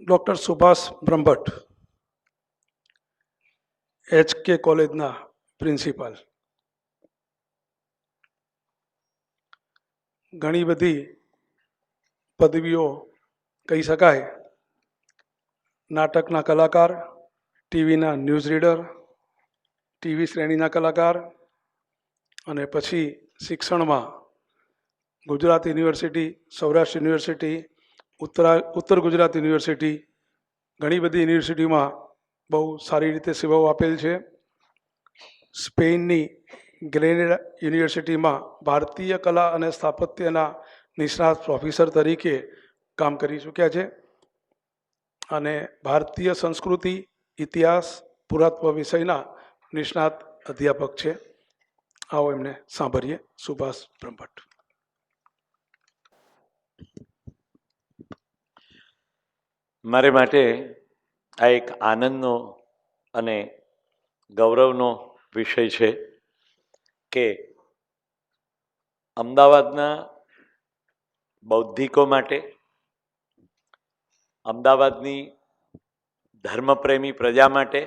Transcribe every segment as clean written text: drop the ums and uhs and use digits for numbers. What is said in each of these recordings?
Doctor Subhash Brahmbhatt, HK કોલેજના principal. ઘણી બધી પદવીઓ કહી શકાય. નાટકના કલાકાર, ટીવીના ન્યૂઝ રીડર, ટીવી શ્રેણીના કલાકાર અને પછી શિક્ષણમાં ગુજરાત યુનિવર્સિટી, સૌરાષ્ટ્ર યુનિવર્સિટી, ઉત્તર ગુજરાત યુનિવર્સિટી, ઘણી બધી યુનિવર્સિટીમાં બહુ સારી રીતે સેવાઓ આપેલ છે. સ્પેનની ગ્રેનેડા યુનિવર્સિટીમાં ભારતીય કલા અને સ્થાપત્યના નિષ્ણાત પ્રોફેસર તરીકે કામ કરી ચૂક્યા છે અને ભારતીય સંસ્કૃતિ, ઇતિહાસ, પુરાતત્વ વિષયના નિષ્ણાત અધ્યાપક છે. આવો એમને સાંભળીએ. સુભાષ બ્રહ્મભટ્ટ. મારે માટે આ એક આનંદનો અને ગૌરવનો વિષય છે કે અમદાવાદના બૌદ્ધિકો માટે, અમદાવાદની ધર્મપ્રેમી પ્રજા માટે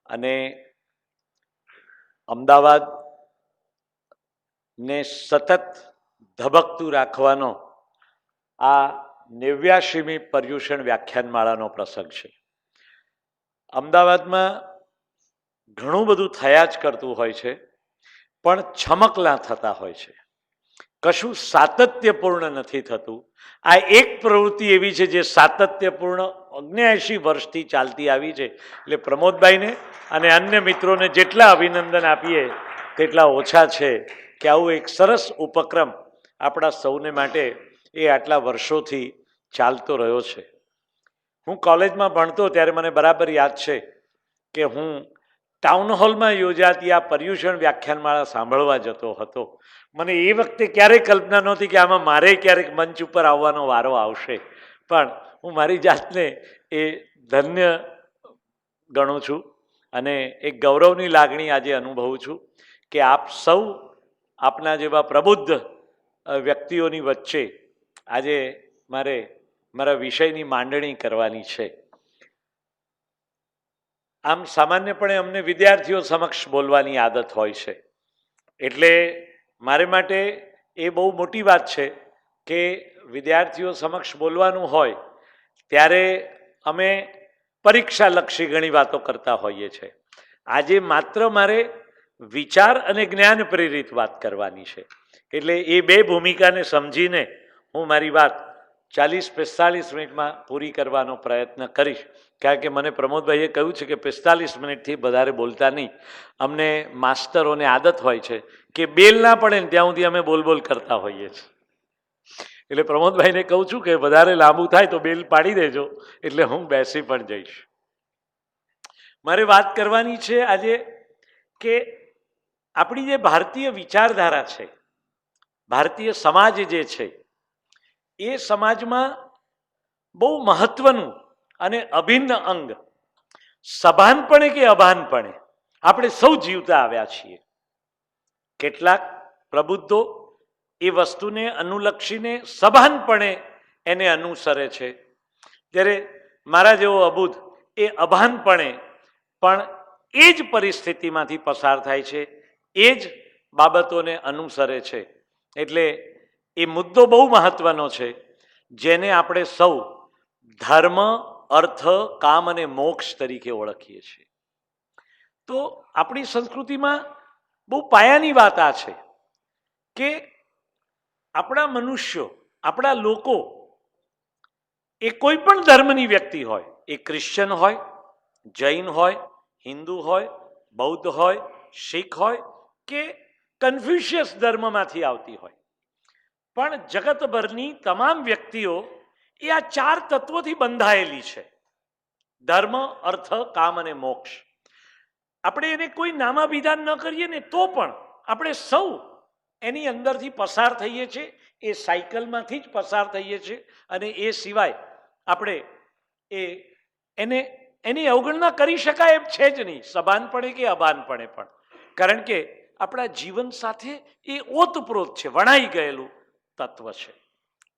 અને અમદાવાદને સતત ધબકતું રાખવાનો આ 89મી પર્યુષણ વ્યાખ્યાનમાળાનો પ્રસંગ છે. અમદાવાદમાં ઘણું બધું થયા જ કરતું હોય છે, પણ છમકલા થતા હોય છે, કશું સાતત્યપૂર્ણ નથી થતું. આ એક પ્રવૃત્તિ એવી છે જે સાતત્યપૂર્ણ 79 વર્ષથી ચાલતી આવી છે. એટલે પ્રમોદભાઈને અને અન્ય મિત્રોને જેટલા અભિનંદન આપીએ તેટલા ઓછા છે કે આવું એક સરસ ઉપક્રમ આપણા સૌને માટે એ આટલા વર્ષોથી ચાલતો રહ્યો છે. હું કોલેજમાં ભણતો ત્યારે મને બરાબર યાદ છે કે હું ટાઉન હોલમાં યોજાતી આ પર્યુષણ વ્યાખ્યાનમાળા સાંભળવા જતો હતો. મને એ વખતે ક્યારેય કલ્પના નહોતી કે આમાં મારે ક્યારેક મંચ ઉપર આવવાનો વારો આવશે, પણ હું મારી જાતને એ ધન્ય ગણું છું અને એક ગૌરવની લાગણી આજે અનુભવું છું કે આપ સૌ આપના જેવા પ્રબુદ્ધ વ્યક્તિઓની વચ્ચે આજે મારે મારા વિષયની માંડણી કરવાની છે. આમ સામાન્યપણે અમને વિદ્યાર્થીઓ સમક્ષ બોલવાની આદત હોય છે, એટલે મારે માટે એ બહુ મોટી વાત છે કે વિદ્યાર્થીઓ સમક્ષ બોલવાનું હોય ત્યારે અમે પરીક્ષાલક્ષી ઘણી વાતો કરતા હોઈએ છીએ. આજે માત્ર મારે વિચાર અને જ્ઞાન પ્રેરિત વાત કરવાની છે, એટલે એ બે ભૂમિકાને સમજીને હું મારી વાત 40-45 મિનિટમાં પૂરી કરવાનો પ્રયત્ન કરીશ. કારણ કે મને પ્રમોદભાઈએ કહ્યું છે કે 45 મિનિટથી વધારે બોલતા નહીં. અમને માસ્ટરોને આદત હોય છે કે બેલ ના પડે ને ત્યાં સુધી અમે બોલ કરતા હોઈએ છીએ. એટલે પ્રમોદભાઈને કહું છું કે વધારે લાંબુ થાય તો બેલ પાડી દેજો, એટલે હું બેસી પણ જઈશ. મારે વાત કરવાની છે આજે કે આપણી જે ભારતીય વિચારધારા છે, ભારતીય સમાજ જે છે, એ સમાજમાં બહુ મહત્વનું અને અભિન્ન અંગ સભાનપણે કે અભાનપણે આપણે સૌ જીવતા આવ્યા છીએ. કેટલાક પ્રબુદ્ધો એ વસ્તુને અનુલક્ષીને સભાનપણે એને અનુસરે છે, જ્યારે મારા જેવો અબુધ એ અભાનપણે પણ એ જ પરિસ્થિતિમાંથી પસાર થાય છે, એ જ બાબતોને અનુસરે છે. એટલે એ મુદ્દો બહુ મહત્વનો છે, જેને આપણે સૌ ધર્મ, અર્થ, કામ અને મોક્ષ તરીકે ઓળખીએ છીએ. તો આપણી સંસ્કૃતિમાં બહુ પાયાની વાત આ છે કે આપણા મનુષ્યો, આપણા લોકો, એ કોઈ પણ ધર્મની વ્યક્તિ હોય, એ ક્રિશ્ચન હોય, જૈન હોય, હિન્દુ હોય, બૌદ્ધ હોય, શીખ હોય કે કન્ફ્યુશિયસ ધર્મમાંથી આવતી હોય, પણ જગતભરની તમામ વ્યક્તિઓ એ આ 4 તત્વોથી બંધાયેલી છે: ધર્મ, અર્થ, કામ અને મોક્ષ. આપણે એને કોઈ નામાભિધાન ન કરીએ ને તો પણ આપણે સૌ એની અંદરથી પસાર થઈએ છીએ. એ સાયકલમાંથી જ પસાર થઈએ છીએ અને એ સિવાય આપણે એની અવગણના કરી શકાય એમ છે જ નહીં, સભાનપણે કે અભાનપણે પણ. કારણ કે આપણા જીવન સાથે એ ઓતપ્રોત છે, વણાઈ ગયેલું તત્વ છે.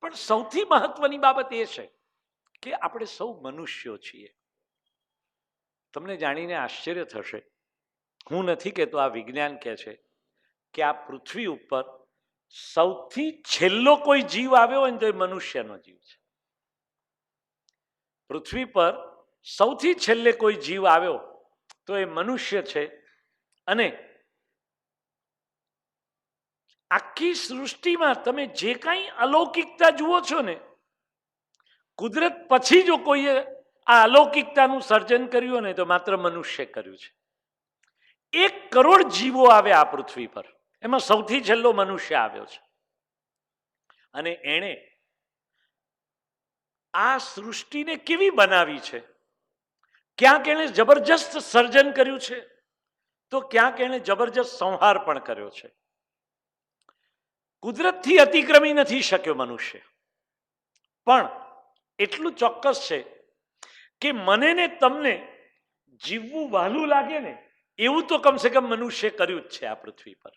પણ સૌથી મહત્વની બાબત એ છે કે આપણે સૌ મનુષ્યો છીએ. તમને જાણીને આશ્ચર્ય થશે, હું નથી કહેતો, આ વિજ્ઞાન કહે છે કે આ પૃથ્વી ઉપર સૌથી છેલ્લો કોઈ જીવ આવ્યો હોય ને તો એ મનુષ્યનો જીવ છે. પૃથ્વી પર સૌથી છેલ્લે કોઈ જીવ આવ્યો તો એ મનુષ્ય છે. અને આખી સૃષ્ટિમાં તમે જે કાંઈ અલૌકિકતા જુઓ છો ને, કુદરત પછી જો કોઈએ આ અલૌકિકતાનું સર્જન કર્યું ને તો માત્ર મનુષ્ય કર્યું છે. 1 કરોડ જીવો આવ્યા આ પૃથ્વી પર, એમાં સૌથી છેલ્લો મનુષ્ય આવ્યો છે. અને એણે આ સૃષ્ટિને કેવી બનાવી છે, ક્યાંક એણે જબરજસ્ત સર્જન કર્યું છે તો ક્યાંક એણે જબરજસ્ત સંહાર પણ કર્યો છે. કુદરતથી અતિક્રમી નથી શક્યો મનુષ્ય, પણ એટલું ચોક્કસ છે કે મને ને તમને જીવવું વહાલું લાગે ને એવું તો કમસે કમ મનુષ્ય કર્યું જ છે આ પૃથ્વી પર.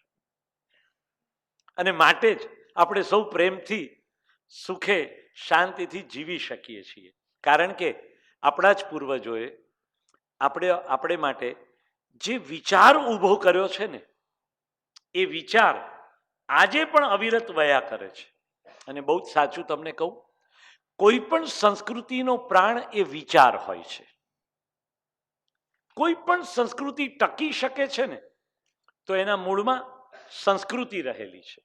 અને માટે જ આપણે સૌ પ્રેમથી, સુખે, શાંતિથી જીવી શકીએ છીએ. કારણ કે આપણા જ પૂર્વજોએ આપણે માટે જે વિચાર ઊભો કર્યો છે ને, એ વિચાર આજે પણ અવિરત વયા કરે છે. અને બહુ જ સાચું તમને કહું, કોઈ પણ સંસ્કૃતિનો પ્રાણ એ વિચાર હોય છે. કોઈ પણ સંસ્કૃતિ ટકી શકે છે ને તો એના મૂળમાં સંસ્કૃતિ રહેલી છે.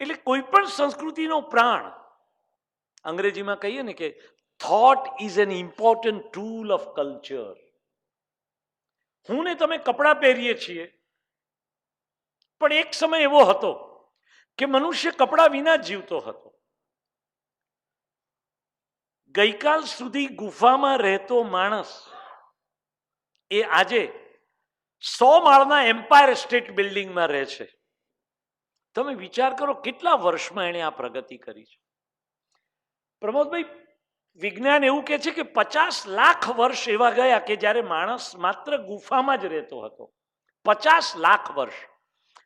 એટલે કોઈ પણ સંસ્કૃતિનો પ્રાણ, અંગ્રેજીમાં કહીએ ને કે thought is an important tool of culture. હું ને તમે કપડાં પહેરીએ છીએ, પણ એક સમય એવો હતો કે મનુષ્ય કપડા વિના જીવતો હતો. ગઈકાલ સુધી ગુફામાં રહેતો માણસ એ આજે 100 માળના એમ્પાયર સ્ટેટ બિલ્ડિંગમાં રહે છે. તમે વિચાર કરો કેટલા વર્ષમાં એણે આ પ્રગતિ કરી છે. પ્રમોદભાઈ, વિજ્ઞાન એવું કહે છે કે 50 લાખ વર્ષ એવા ગયા કે જ્યારે માણસ માત્ર ગુફામાં જ રહેતો હતો. 50 લાખ વર્ષ.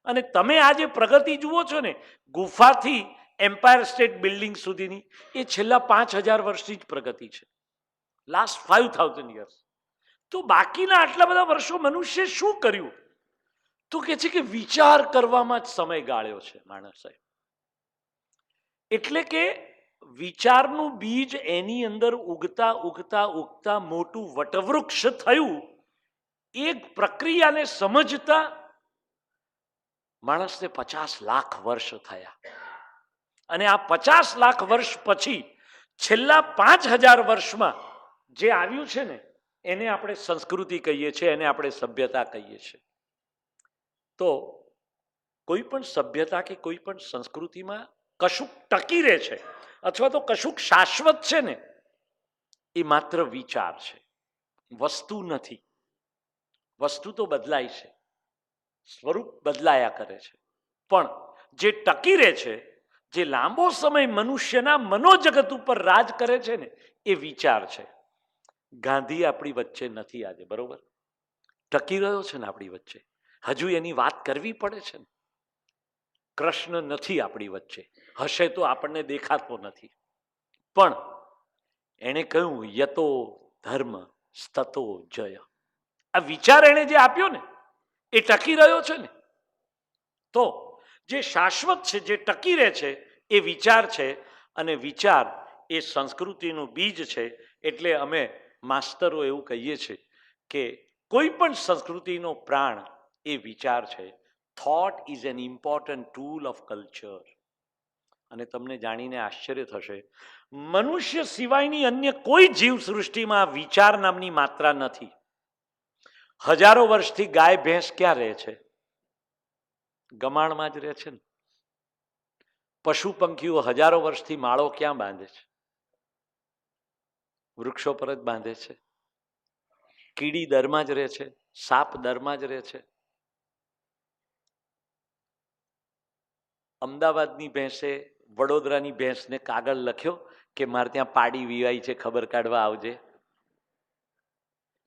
અને તમે આજે પ્રગતિ જુઓ છો ને, ગુફાથી એમ્પાયર સ્ટેટ બિલ્ડિંગ સુધીની, એ છેલ્લા 5000 વર્ષની જ પ્રગતિ છે. Last 5000 years. તો બાકીના આટલા બધા વર્ષો મનુષ્ય શું કર્યું? તો કે છે કે વિચાર કરવામાં જ સમય ગાળ્યો છે માણસે. એટલે કે વિચારનું બીજ એની અંદર ઉગતા ઉગતા ઉગતા મોટું વટવૃક્ષ થયું. એ પ્રક્રિયાને સમજતા માણસને 50 લાખ વર્ષ થયા. અને આ 50 લાખ વર્ષ પછી છેલ્લા 5000 વર્ષમાં જે આવ્યું છે ને, એને આપણે સંસ્કૃતિ કહીએ છીએ, એને આપણે સભ્યતા કહીએ છીએ. તો કોઈ પણ સભ્યતા કે કોઈ પણ સંસ્કૃતિમાં કશુંક ટકી રહે છે અથવા તો કશુંક શાશ્વત છે ને, એ માત્ર વિચાર છે, વસ્તુ નથી. વસ્તુ તો બદલાય છે, સ્વરૂપ બદલાયા કરે છે, પણ જે ટકી રહે છે, જે લાંબો સમય મનુષ્યના મનોજગત ઉપર રાજ કરે છે ને, એ વિચાર છે. ગાંધી આપણી વચ્ચે નથી આજે, બરોબર? ટકી રહ્યો છે ને આપણી વચ્ચે, હજુ એની વાત કરવી પડે છે ને. કૃષ્ણ નથી આપણી વચ્ચે, હશે તો આપણને દેખાતો નથી, પણ એણે કહ્યું યતો ધર્મ સ્તતો જય. આ વિચાર એણે જે આપ્યો ને, એ ટકી રહ્યો છે ને. તો જે શાશ્વત છે, જે ટકી રહે છે, એ વિચાર છે. અને વિચાર એ સંસ્કૃતિનું બીજ છે. એટલે અમે માસ્તરો એવું કહીએ છીએ કે કોઈ પણ સંસ્કૃતિનો પ્રાણ એ વિચાર છે. Thought is an important tool of culture. અને તમને જાણીને આશ્ચર્ય થશે, મનુષ્ય સિવાયની અન્ય કોઈ જીવ સૃષ્ટિમાં વિચાર નામની માત્રા નથી. હજારો વર્ષથી ગાય ભેંસ ક્યાં રહે છે? ગમાણમાં જ રહે છે ને. પશુ પંખીઓ હજારો વર્ષથી માળો ક્યાં બાંધે છે? વૃક્ષો પર જ બાંધે છે. કીડી દરમાં જ રહે છે, સાપ દરમાં જ રહે છે. અમદાવાદની ભેંસે વડોદરાની ભેંસને કાગળ લખ્યો કે મારે ત્યાં પાડી વીવાઈ છે, ખબર કાઢવા આવજે.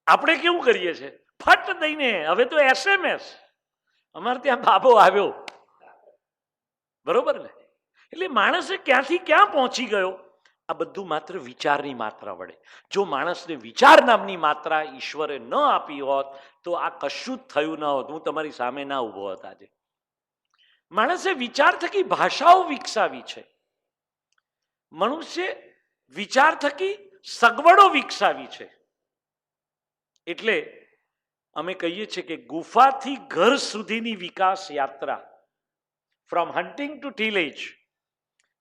આપણે કેવું કરીએ છીએ? ફટ દઈને હવે તો SMS, અમારે ત્યાં બાબો આવ્યો, બરોબર ને? એટલે માણસે ક્યાંથી ક્યાં પહોંચી ગયો. આ બધું માત્ર વિચારની માત્રા વડે. જો માણસને વિચાર નામની માત્રા ઈશ્વરે ન આપી હોત તો આ કશું જ થયું ન હોત. હું તમારી સામે ના ઊભો હોત આજે. માણસે વિચાર થકી ભાષાઓ વિકસાવી છે. મનુષ્ય વિચાર થકી સગવડો વિકસાવી છે. એટલે અમે કહીએ છીએ કે ગુફાથી ઘર સુધીની વિકાસ યાત્રા, ફ્રોમ હન્ટિંગ ટુ ટીલેજ,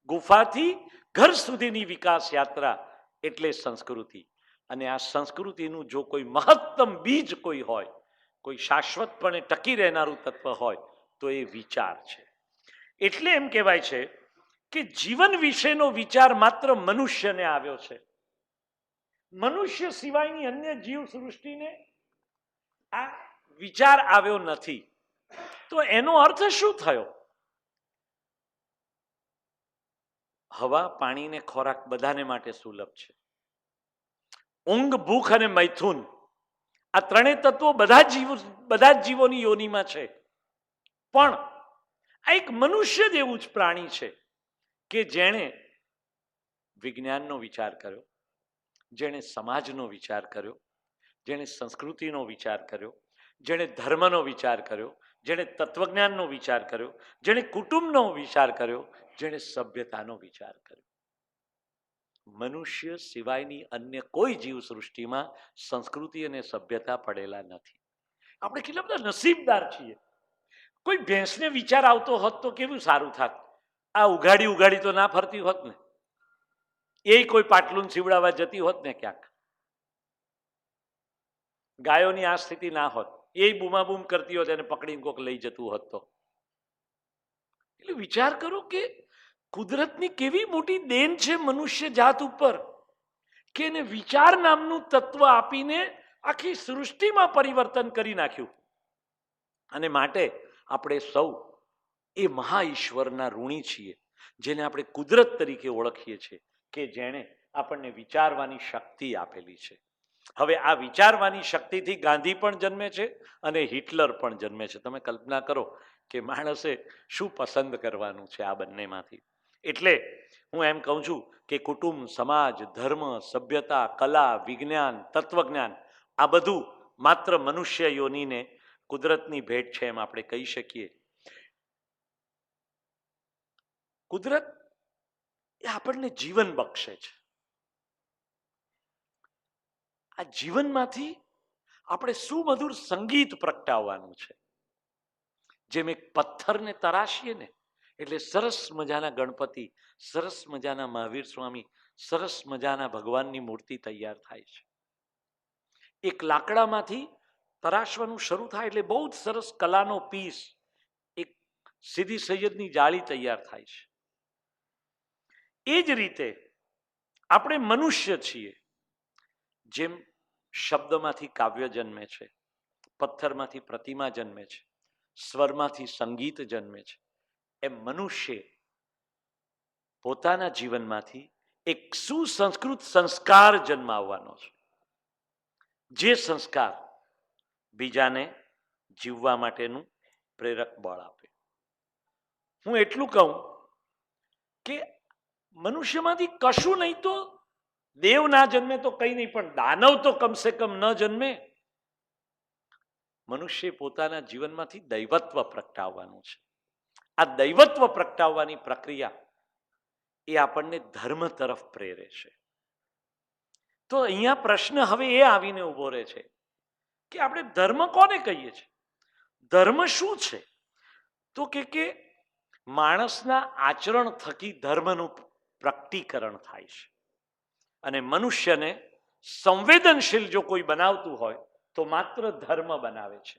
ગુફાથી ઘર સુધીની વિકાસ યાત્રા એટલે સંસ્કૃતિ. અને આ સંસ્કૃતિનું જો કોઈ મહત્તમ બીજ કોઈ હોય, કોઈ શાશ્વતપણે ટકી રહેનારું તત્વ હોય તો એ વિચાર છે. એટલે એમ કહેવાય છે કે જીવન વિશેનો વિચાર માત્ર મનુષ્યને આવ્યો છે. મનુષ્ય સિવાયની અન્ય જીવ સૃષ્ટિને આ વિચાર આવ્યો નથી. તો એનો અર્થ શું થયો? હવા, પાણી ને ખોરાક બધાને માટે સુલભ છે. ઊંઘ, ભૂખ અને મૈથુન આ ત્રણેય તત્વો બધા જ જીવોની યોનિમાં છે. પણ આ એક મનુષ્ય જ એવું જ પ્રાણી છે કે જેણે વિજ્ઞાનનો વિચાર કર્યો, જેણે સમાજનો વિચાર કર્યો, જેણે સંસ્કૃતિનો વિચાર કર્યો, જેણે ધર્મનો વિચાર કર્યો, જેણે તત્વજ્ઞાનનો વિચાર કર્યો, જેણે કુટુંબનો વિચાર કર્યો, જેણે સભ્યતાનો વિચાર કર્યો. મનુષ્ય સિવાયની અન્ય કોઈ જીવ સૃષ્ટિમાં સંસ્કૃતિ અને સભ્યતા પડેલા નથી. આપણે કેટલા બધા નસીબદાર છીએ. કોઈ ભેંસને વિચાર આવતો હોત તો કેવું સારું થાત. આ ઉઘાડી તો ના ફરતી હોત ને, એ કોઈ પાટલું સીવડાવવા જતી હોત ને ક્યાંક. ગાયોની આ સ્થિતિ ના હોત, એ બૂમાબૂમ કરતી હોત, એને પકડીને કોક લઈ જતું હોત તો. એટલે વિચાર કરો કે કુદરતની કેવી મોટી દેન છે મનુષ્ય જાત ઉપર કે એને વિચાર નામનું તત્વ આપીને આખી સૃષ્ટિમાં પરિવર્તન કરી નાખ્યું. અને માટે આપણે સૌ એ મહા ઈશ્વરના ઋણી છીએ, જેને આપણે કુદરત તરીકે ઓળખીએ છીએ, કે જેણે આપણને વિચારવાની શક્તિ આપેલી છે. હવે આ વિચારવાની શક્તિથી ગાંધી પણ જન્મે છે અને હિટલર પણ જન્મે છે. તમે કલ્પના કરો કે માણસે શું પસંદ કરવાનું છે આ બંનેમાંથી. એટલે હું એમ કહું છું કે કુટુંબ, સમાજ, ધર્મ, સભ્યતા, કલા, વિજ્ઞાન, તત્વજ્ઞાન આ બધું માત્ર મનુષ્ય યોનિને કુદરતની ભેટ છે એમ આપણે કહી શકીએ. કુદરત એ આપણને જીવન બક્ષે છે. આ જીવનમાંથી આપણે સુમધુર સંગીત પ્રગટાવવાનું છે. જેમ એક પથ્થરને તરાશીએ ને એટલે સરસ મજાના ગણપતિ, સરસ મજાના મહાવીર સ્વામી, સરસ મજાના ભગવાનની મૂર્તિ તૈયાર થાય છે. એક લાકડામાંથી તરાશવાનું શરૂ થાય એટલે બહુ જ સરસ કલાનો પીસ, એક સીધી સૈયદની જાળી તૈયાર થાય છે. એ જ રીતે આપણે મનુષ્ય છીએ. જેમ શબ્દમાંથી કાવ્ય જન્મે છે, પથ્થરમાંથી પ્રતિમા જન્મે છે, સ્વરમાંથી સંગીત જન્મે છે, એમ મનુષ્ય પોતાના જીવનમાંથી એક સુસંસ્કૃત સંસ્કાર જન્માવવાનો છે. જે સંસ્કાર બીજાને જીવવા માટેનું પ્રેરક બળ આપે. હું એટલું કહું કે મનુષ્યમાંથી કશું નહીં તો દેવ ના જન્મે તો કઈ નહીં, પણ દાનવ તો કમસે કમ ન જન્મે. મનુષ્ય પોતાના જીવનમાંથી દૈવત્વ પ્રગટાવવાનું છે. આ દૈવત્વ પ્રગટાવવાની પ્રક્રિયા એ આપણને ધર્મ તરફ પ્રેરે છે. તો અહીંયા પ્રશ્ન હવે એ આવીને ઉભો રહે છે કે આપણે ધર્મ કોને કહીએ છીએ? ધર્મ શું છે? તો કે માણસના આચરણ થકી ધર્મનું પ્રકટીકરણ થાય છે. અને મનુષ્યને સંવેદનશીલ જો કોઈ બનાવતું હોય તો માત્ર ધર્મ બનાવે છે.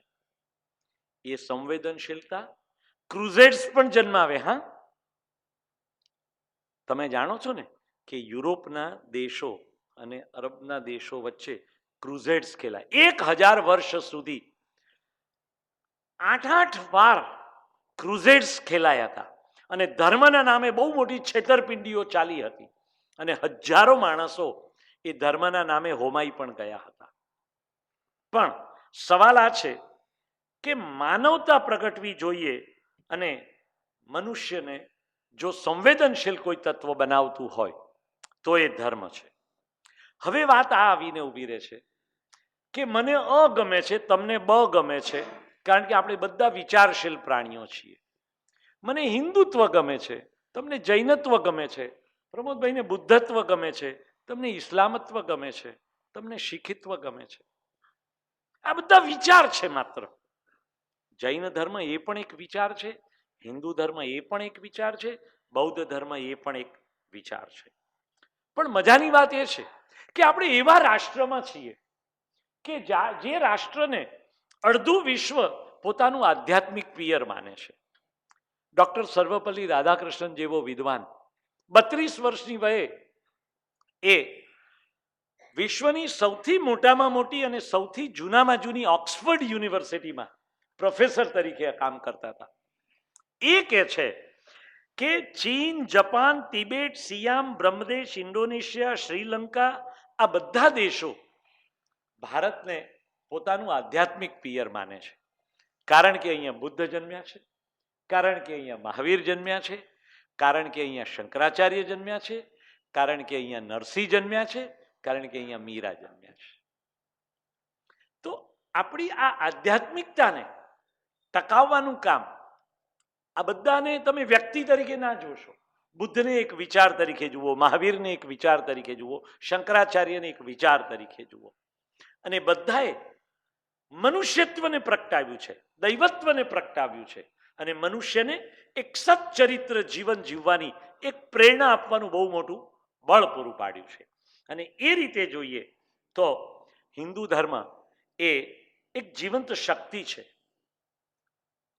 એ સંવેદનશીલતા ક્રુઝેડ્સ પણ જન્માવે. હા, તમે જાણો છો ને કે યુરોપના દેશો અને અરબના દેશો વચ્ચે ક્રુઝેડ્સ ખેલાય. 1000 વર્ષ સુધી 8 વાર ક્રુઝેડ્સ ખેલાયા હતા અને ધર્મના નામે બહુ મોટી છેતરપિંડીઓ ચાલી હતી અને હજારો માણસો એ ધર્મના નામે હોમાઈ પણ ગયા હતા. પણ સવાલ આ છે કે માનવતા પ્રગટવી જોઈએ અને મનુષ્યને જો સંવેદનશીલ કોઈ તત્વ બનાવતું હોય તો એ ધર્મ છે. હવે વાત આ આવીને ઊભી રહે છે કે મને અ ગમે છે, તમને બ ગમે છે, કારણ કે આપણે બધા વિચારશીલ પ્રાણીઓ છીએ. મને હિન્દુત્વ ગમે છે, તમને જૈનત્વ ગમે છે, પ્રમોદભાઈને બુદ્ધત્વ ગમે છે, તમને ઇસ્લામત્વ ગમે છે, તમને શીખિત્વ ગમે છે. આ બધા વિચાર છે માત્ર. જૈન ધર્મ એ પણ એક વિચાર છે, હિન્દુ ધર્મ એ પણ એક વિચાર છે, બૌદ્ધ ધર્મ એ પણ એક વિચાર છે. પણ મજાની વાત એ છે કે આપણે એવા રાષ્ટ્રમાં છીએ કે જે રાષ્ટ્રને અડધું વિશ્વ પોતાનું આધ્યાત્મિક પિયર માને છે. ડોક્ટર સર્વપલ્લી રાધાકૃષ્ણન જેવો વિદ્વાન 32 વર્ષની વયે એ વિશ્વની સૌથી મોટામાં મોટી અને સૌથી જૂનામાં જૂની ઓક્સફર્ડ યુનિવર્સિટીમાં પ્રોફેસર તરીકે કામ કરતા હતા. એ કહે છે કે ચીન, Japan, Tibet, સિયામ, Brahmadesh, Indonesia, Sri Lanka આ બધા દેશો ભારતને પોતાનું આધ્યાત્મિક પિયર માને છે. કારણ કે અહીંયા બુદ્ધ જન્મ્યા છે, કારણ કે અહીંયા મહાવીર જન્મ્યા છે, કારણ કે અહીંયા શંકરાચાર્ય જન્મ્યા છે, કારણ કે અહીંયા નરસિંહ જન્મ્યા છે, કારણ કે અહીંયા મીરા જન્મ્યા છે. તો આપણી આ આધ્યાત્મિકતાને ટકાવવાનું કામ આ બધાને તમે વ્યક્તિ તરીકે ના જોશો. બુદ્ધને એક વિચાર તરીકે જુઓ, મહાવીરને એક વિચાર તરીકે જુઓ, શંકરાચાર્યને એક વિચાર તરીકે જુઓ. અને બધાએ મનુષ્યત્વને પ્રગટાવ્યું છે, દૈવત્વને પ્રગટાવ્યું છે અને મનુષ્યને એક સચ્ચરિત્ર જીવન જીવવાની એક પ્રેરણા આપવાનું બહુ મોટું બળ પૂરું પાડ્યું છે. અને એ રીતે જોઈએ તો હિન્દુ ધર્મ એ એક જીવંત શક્તિ છે.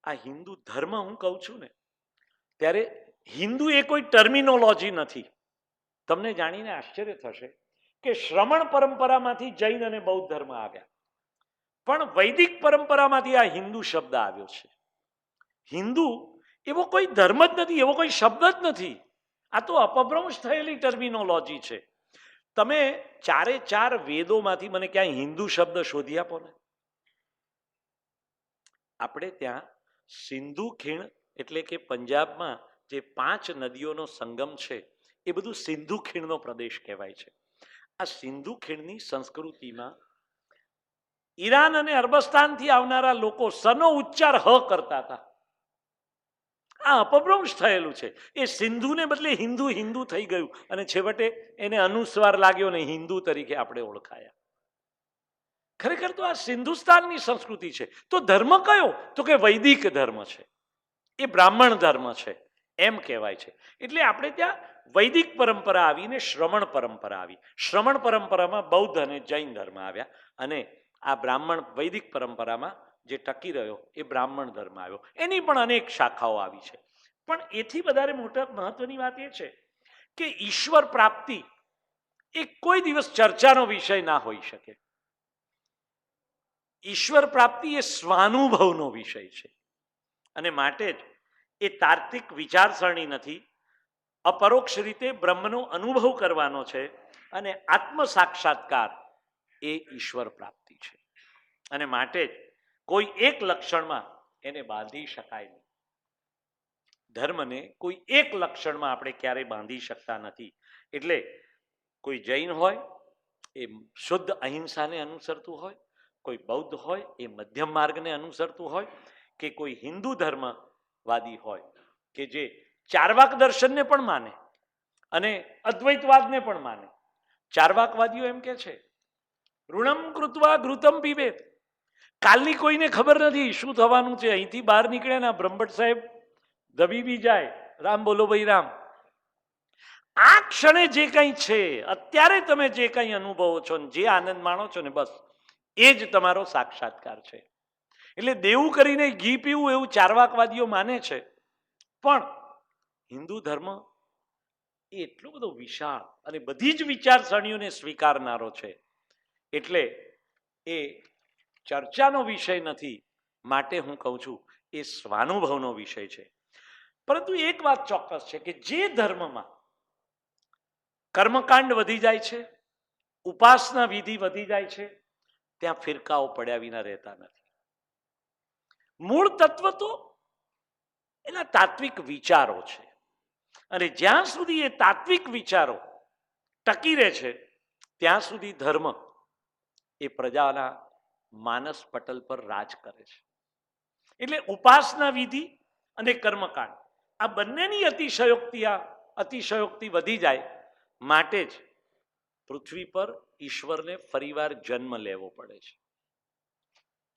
આ હિન્દુ ધર્મ હું કહું છું ને ત્યારે હિન્દુ એ કોઈ ટર્મિનોલોજી નથી. તમને જાણીને આશ્ચર્ય થશે કે શ્રમણ પરંપરામાંથી જૈન અને બૌદ્ધ ધર્મ આવ્યા, પણ વૈદિક પરંપરામાંથી આ હિન્દુ શબ્દ આવ્યો છે. હિન્દુ એવો કોઈ ધર્મ જ નથી, એવો કોઈ શબ્દ જ નથી. આ તો અપભ્રંશ થયેલી ટર્મિનોલોજી છે. તમે ચારે ચાર વેદોમાંથી મને ક્યાંય હિન્દુ શબ્દ શોધી આપો ને. આપણે ત્યાં સિંધુ ખીણ એટલે કે પંજાબમાં જે 5 નદીઓનો સંગમ છે એ બધું સિંધુ ખીણનો પ્રદેશ કહેવાય છે. આ સિંધુ ખીણની સંસ્કૃતિમાં ઈરાન અને અરબસ્તાનથી આવનારા લોકો સનો ઉચ્ચાર હ કરતા હતા. આ અપભ્રંશ થયેલું છે. એ સિંધુને બદલે હિન્દુ હિન્દુ થઈ ગયું અને છેવટે એને અનુસ્વાર લાગ્યો ને હિન્દુ તરીકે આપણે ઓળખાયા. ખરેખર તો આ સિંધુસ્તાનની સંસ્કૃતિ છે. તો ધર્મ કયો? તો કે વૈદિક ધર્મ છે, એ બ્રાહ્મણ ધર્મ છે એમ કહેવાય છે. એટલે આપણે ત્યાં વૈદિક પરંપરા આવીને શ્રમણ પરંપરા આવી. શ્રમણ પરંપરામાં બૌદ્ધ અને જૈન ધર્મ આવ્યા અને આ બ્રાહ્મણ વૈદિક પરંપરામાં જે ટકી રહ્યો એ બ્રાહ્મણ ધર્મ આવ્યો. એની પણ અનેક શાખાઓ આવી છે. પણ એથી વધારે મોટા મહત્વની વાત એ છે કે ઈશ્વર પ્રાપ્તિ એ કોઈ દિવસ ચર્ચાનો વિષય ના હોઈ શકે. ઈશ્વર પ્રાપ્તિ એ સ્વાનુભવનો વિષય છે અને માટે જ એ તાર્કિક વિચારસરણી નથી, અપરોક્ષ રીતે બ્રહ્મનો અનુભવ કરવાનો છે અને આત્મ સાક્ષાત્કાર એ ઈશ્વર પ્રાપ્તિ છે. અને માટે જ કોઈ એક લક્ષણમાં એને બાંધી શકાય નહીં. ધર્મને કોઈ એક લક્ષણમાં આપણે ક્યારેય બાંધી શકતા નથી. એટલે કોઈ જૈન હોય એ શુદ્ધ અહિંસાને અનુસરતું હોય, કોઈ બૌદ્ધ હોય એ મધ્યમ માર્ગને અનુસરતું હોય, કે કોઈ હિન્દુ ધર્મવાદી હોય કે જે ચારવાક દર્શનને પણ માને અને અદ્વૈતવાદને પણ માને. ચારવાકવાદીઓ એમ કે છે ઋણમ કૃત્વા ઘૃતમ પીબેત. કાલની કોઈને ખબર નથી શું થવાનું છે. અહીંથી બહાર નીકળે ને બ્રહ્મભટ્ટ સાહેબ દબી જાય, રામ બોલો ભાઈ રામ. આ ક્ષણે જે કંઈ છે, અત્યારે તમે જે કંઈ અનુભવો છો ને જે આનંદ માણો છો ને બસ એ જ તમારો સાક્ષાત્કાર છે. એટલે દેવું કરીને ઘી પીવું એવું ચારવાકવાદીઓ માને છે. પણ હિન્દુ ધર્મ એ એટલો બધો વિશાળ અને બધી જ વિચારસરણીઓને સ્વીકારનારો છે એટલે એ ચર્ચાનો વિષય નથી. માટે હું કહું છું એ સ્વાનુભવનો વિષય છે. પરંતુ એક વાત ચોક્કસ છે કે જે ધર્મમાં કર્મકાંડ વધી જાય છે, ઉપાસના વિધિ વધી જાય છે, ત્યાં ફિરકાઓ પડ્યા વિના રહેતા નથી. મૂળ તત્વ તો એના તાત્વિક વિચારો છે અને જ્યાં સુધી એ તાત્વિક વિચારો ટકી રહે છે ત્યાં સુધી ધર્મ એ પ્રજાના માનસ પટલ પર રાજ કરે છે. એટલે ઉપાસના વિધિ અને કર્મકાંડ આ બંનેની અતિશયોક્તિ વધી જાય માટે જ પૃથ્વી પર ઈશ્વરને ફરીવાર જન્મ લેવો પડે છે.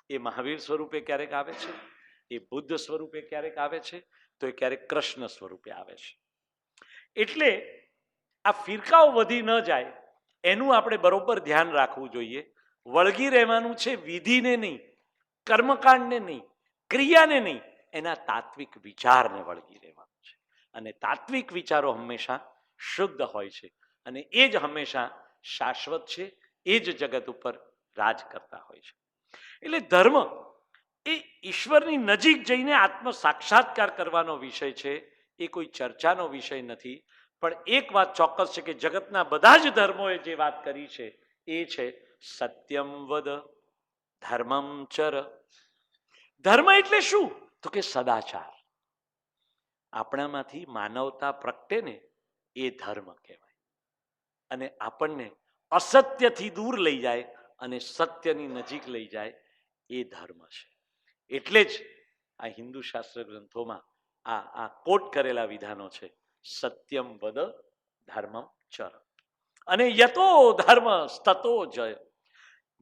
એ મહાવીર સ્વરૂપે ક્યારેક આવે છે, એ બુદ્ધ સ્વરૂપે ક્યારેક આવે છે, તો એ ક્યારેક કૃષ્ણ સ્વરૂપે આવે છે. એટલે આ ફિરકાઓ વધી ન જાય એનું આપણે બરોબર ધ્યાન રાખવું જોઈએ. વળગી રહેવાનું છે વિધિને નહીં, કર્મકાંડને નહીં, ક્રિયાને નહીં, એના તાત્વિક વિચારને વળગી રહેવાનું છે. અને તાત્વિક વિચારો હંમેશા શુદ્ધ હોય છે અને એ જ હંમેશા શાશ્વત છે, એ જ જગત ઉપર રાજ કરતા હોય છે. એટલે ધર્મ એ ઈશ્વરની નજીક જઈને આત્મ સાક્ષાત્કાર કરવાનો વિષય છે, એ કોઈ ચર્ચાનો વિષય નથી. પણ એક વાત ચોક્કસ છે કે જગતના બધા જ ધર્મોએ જે વાત કરી છે એ છે સત્યમ વદ ધર્મમ ચર. ધર્મ એટલે શું? તો કે સદાચાર. આપણામાંથી માનવતા પ્રગટે ને એ ધર્મ કહેવાય અને આપણને અસત્યથી દૂર લઈ જાય અને સત્યની નજીક લઈ જાય એ ધર્મ છે. એટલે જ આ હિન્દુ શાસ્ત્ર ગ્રંથોમાં આ કોટ કરેલા વિધાનો છે સત્યમ વદ ધર્મમ ચર અને યતો ધર્મ તતો જય.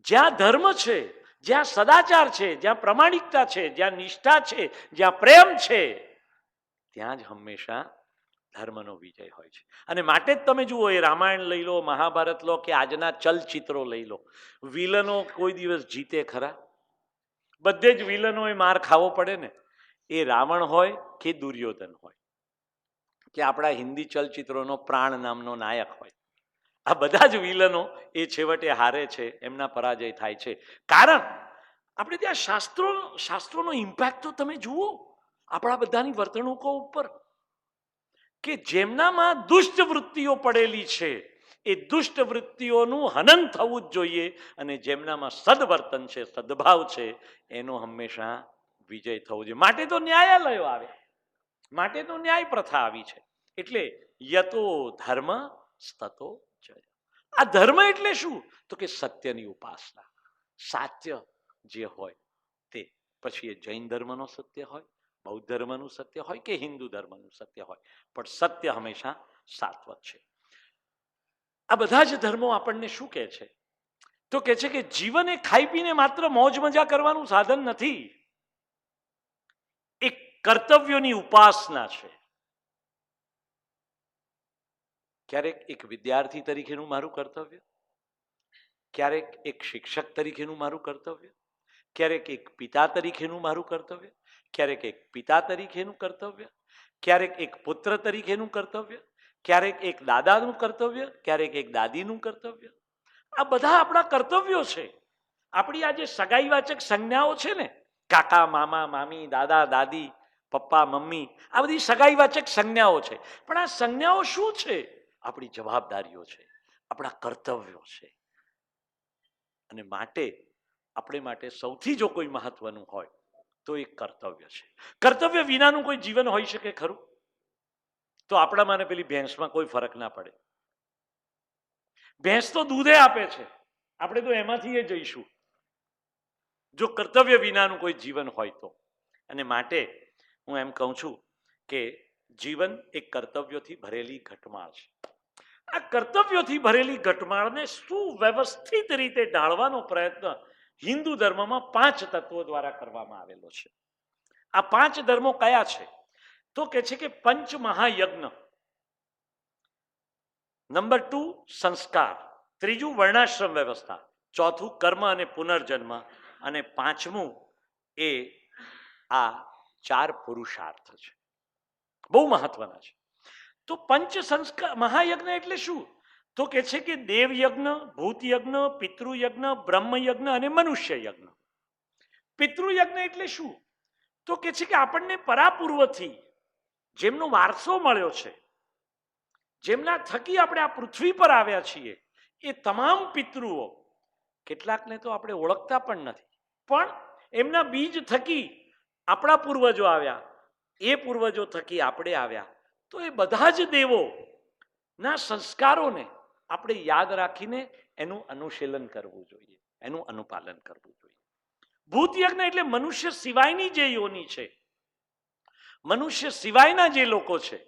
જ્યાં ધર્મ છે, જ્યાં સદાચાર છે, જ્યાં પ્રામાણિકતા છે, જ્યાં નિષ્ઠા છે, જ્યાં પ્રેમ છે, ત્યાં જ હંમેશા ધર્મનો વિજય હોય છે. અને માટે જ તમે જુઓ, એ રામાયણ લઈ લો, મહાભારત લો કે આજના ચલચિત્રો લઈ લો, વિલનો કોઈ દિવસ જીતે ખરા? બધે જ વિલનોએ માર ખાવો પડે ને. એ રાવણ હોય કે દુર્યોધન હોય કે આપણા હિન્દી ચલચિત્રોનો પ્રાણ નામનો નાયક હોય, આ બધા જ વિલનો એ છેવટે હારે છે, એમના પરાજય થાય છે. કારણ આપણે ત્યાં શાસ્ત્રોનો ઇમ્પેક્ટ તો તમે જુઓ આપણા બધાની વર્તણૂકો ઉપર, કે જેમનામાં દુષ્ટ વૃત્તિઓ પડેલી છે એ દુષ્ટ વૃત્તિઓનું હનન થવું જ જોઈએ અને જેમનામાં સદવર્તન છે, સદભાવ છે, એનો હંમેશા વિજય થવો જોઈએ. માટે તો ન્યાયાલયો આવે, માટે તો ન્યાય પ્રથા આવી છે. એટલે યતો ધર્મ તતો જય. આ ધર્મ એટલે શું? તો કે સત્યની ઉપાસના. સાત્ય જે હોય તે, પછી એ જૈન ધર્મનો સત્ય હોય, બૌદ્ધ ધર્મનું સત્ય હોય કે હિન્દુ ધર્મનું સત્ય હોય, પણ સત્ય હંમેશા સાત્વત છે. આ બધા જ ધર્મો આપણને શું કહે છે? તો કહે છે કે જીવન એ ખાઈ પીને માત્ર મોજ મજા કરવાનું સાધન નથી, એક કર્તવ્યોની ઉપાસના છે. ક્યારેક એક વિદ્યાર્થી તરીકેનું મારું કર્તવ્ય, ક્યારેક એક શિક્ષક તરીકેનું મારું કર્તવ્ય, ક્યારેક એક પિતા તરીકેનું મારું કર્તવ્ય, ક્યારેક એક પિતા તરીકેનું કર્તવ્ય, ક્યારેક એક પુત્ર તરીકેનું કર્તવ્ય, ક્યારેક એક દાદાનું કર્તવ્ય, ક્યારેક એક દાદીનું કર્તવ્ય. આ બધા આપણા કર્તવ્યો છે. આપણી આ જે સગાઈવાચક સંજ્ઞાઓ છે ને, કાકા, મામા, મામી, દાદા, દાદી, પપ્પા, મમ્મી, આ બધી સગાઈવાચક સંજ્ઞાઓ છે. પણ આ સંજ્ઞાઓ શું છે? આપણી જવાબદારીઓ છે, આપણા કર્તવ્યો છે. અને માટે આપણે માટે સૌથી જો કોઈ મહત્વનું હોય તો એ કર્તવ્ય છે. કર્તવ્ય વિનાનું કોઈ જીવન હોઈ શકે ખરું? તો આપણામાં ને પેલી ભેંસમાં કોઈ ફરક ના પડે. ભેંસ તો દૂધે આપે છે, આપણે તો એમાંથી એ જઈશું જો કર્તવ્ય વિનાનું કોઈ જીવન હોય તો. અને માટે હું એમ કહું છું કે જીવન એક કર્તવ્યોથી ભરેલી ઘટમાળ છે. આ કર્તવ્યોથી ભરેલી ઘટમાળને સુવ્યવસ્થિત રીતે ઢાળવાનો પ્રયત્ન હિન્દુ ધર્મમાં 5 તત્વો દ્વારા કરવામાં આવેલો છે. આ 5 ધર્મો કયા છે? તો કે છે કે પંચ મહાયજ્ઞ, નંબર 2 સંસ્કાર, ત્રીજું વર્ણાશ્રમ વ્યવસ્થા, ચોથું કર્મ અને પુનર્જન્મ, અને પાંચમું એ આ 4 પુરુષાર્થ છે. બહુ મહત્વના છે. તો પંચ સંસ્કાર મહાયજ્ઞ એટલે શું? તો કે છે કે દેવયજ્ઞ, ભૂતયજ્ઞ, પિતૃયજ્ઞ, બ્રહ્મયજ્ઞ અને મનુષ્ય યજ્ઞ. પિતૃયજ્ઞ એટલે શું? તો કે છે કે આપણને પરાપૂર્વથી જેમનો વારસો મળ્યો છે, જેમના થકી આપણે આ પૃથ્વી પર આવ્યા છીએ, એ તમામ પિતૃઓ, કેટલાકને તો આપણે ઓળખતા પણ નથી, પણ એમના બીજ થકી આપણા પૂર્વજો આવ્યા, એ પૂર્વજો થકી આપણે આવ્યા. તો એ બધા જ દેવો ના સંસ્કારોને આપણે યાદ રાખીને એનું અનુશીલન કરવું જોઈએ, એનું અનુપાલન કરવું જોઈએ. ભૂત યજ્ઞ એટલે મનુષ્ય સિવાયની જે યોનિ છે, મનુષ્ય સિવાયના જે લોકો છે,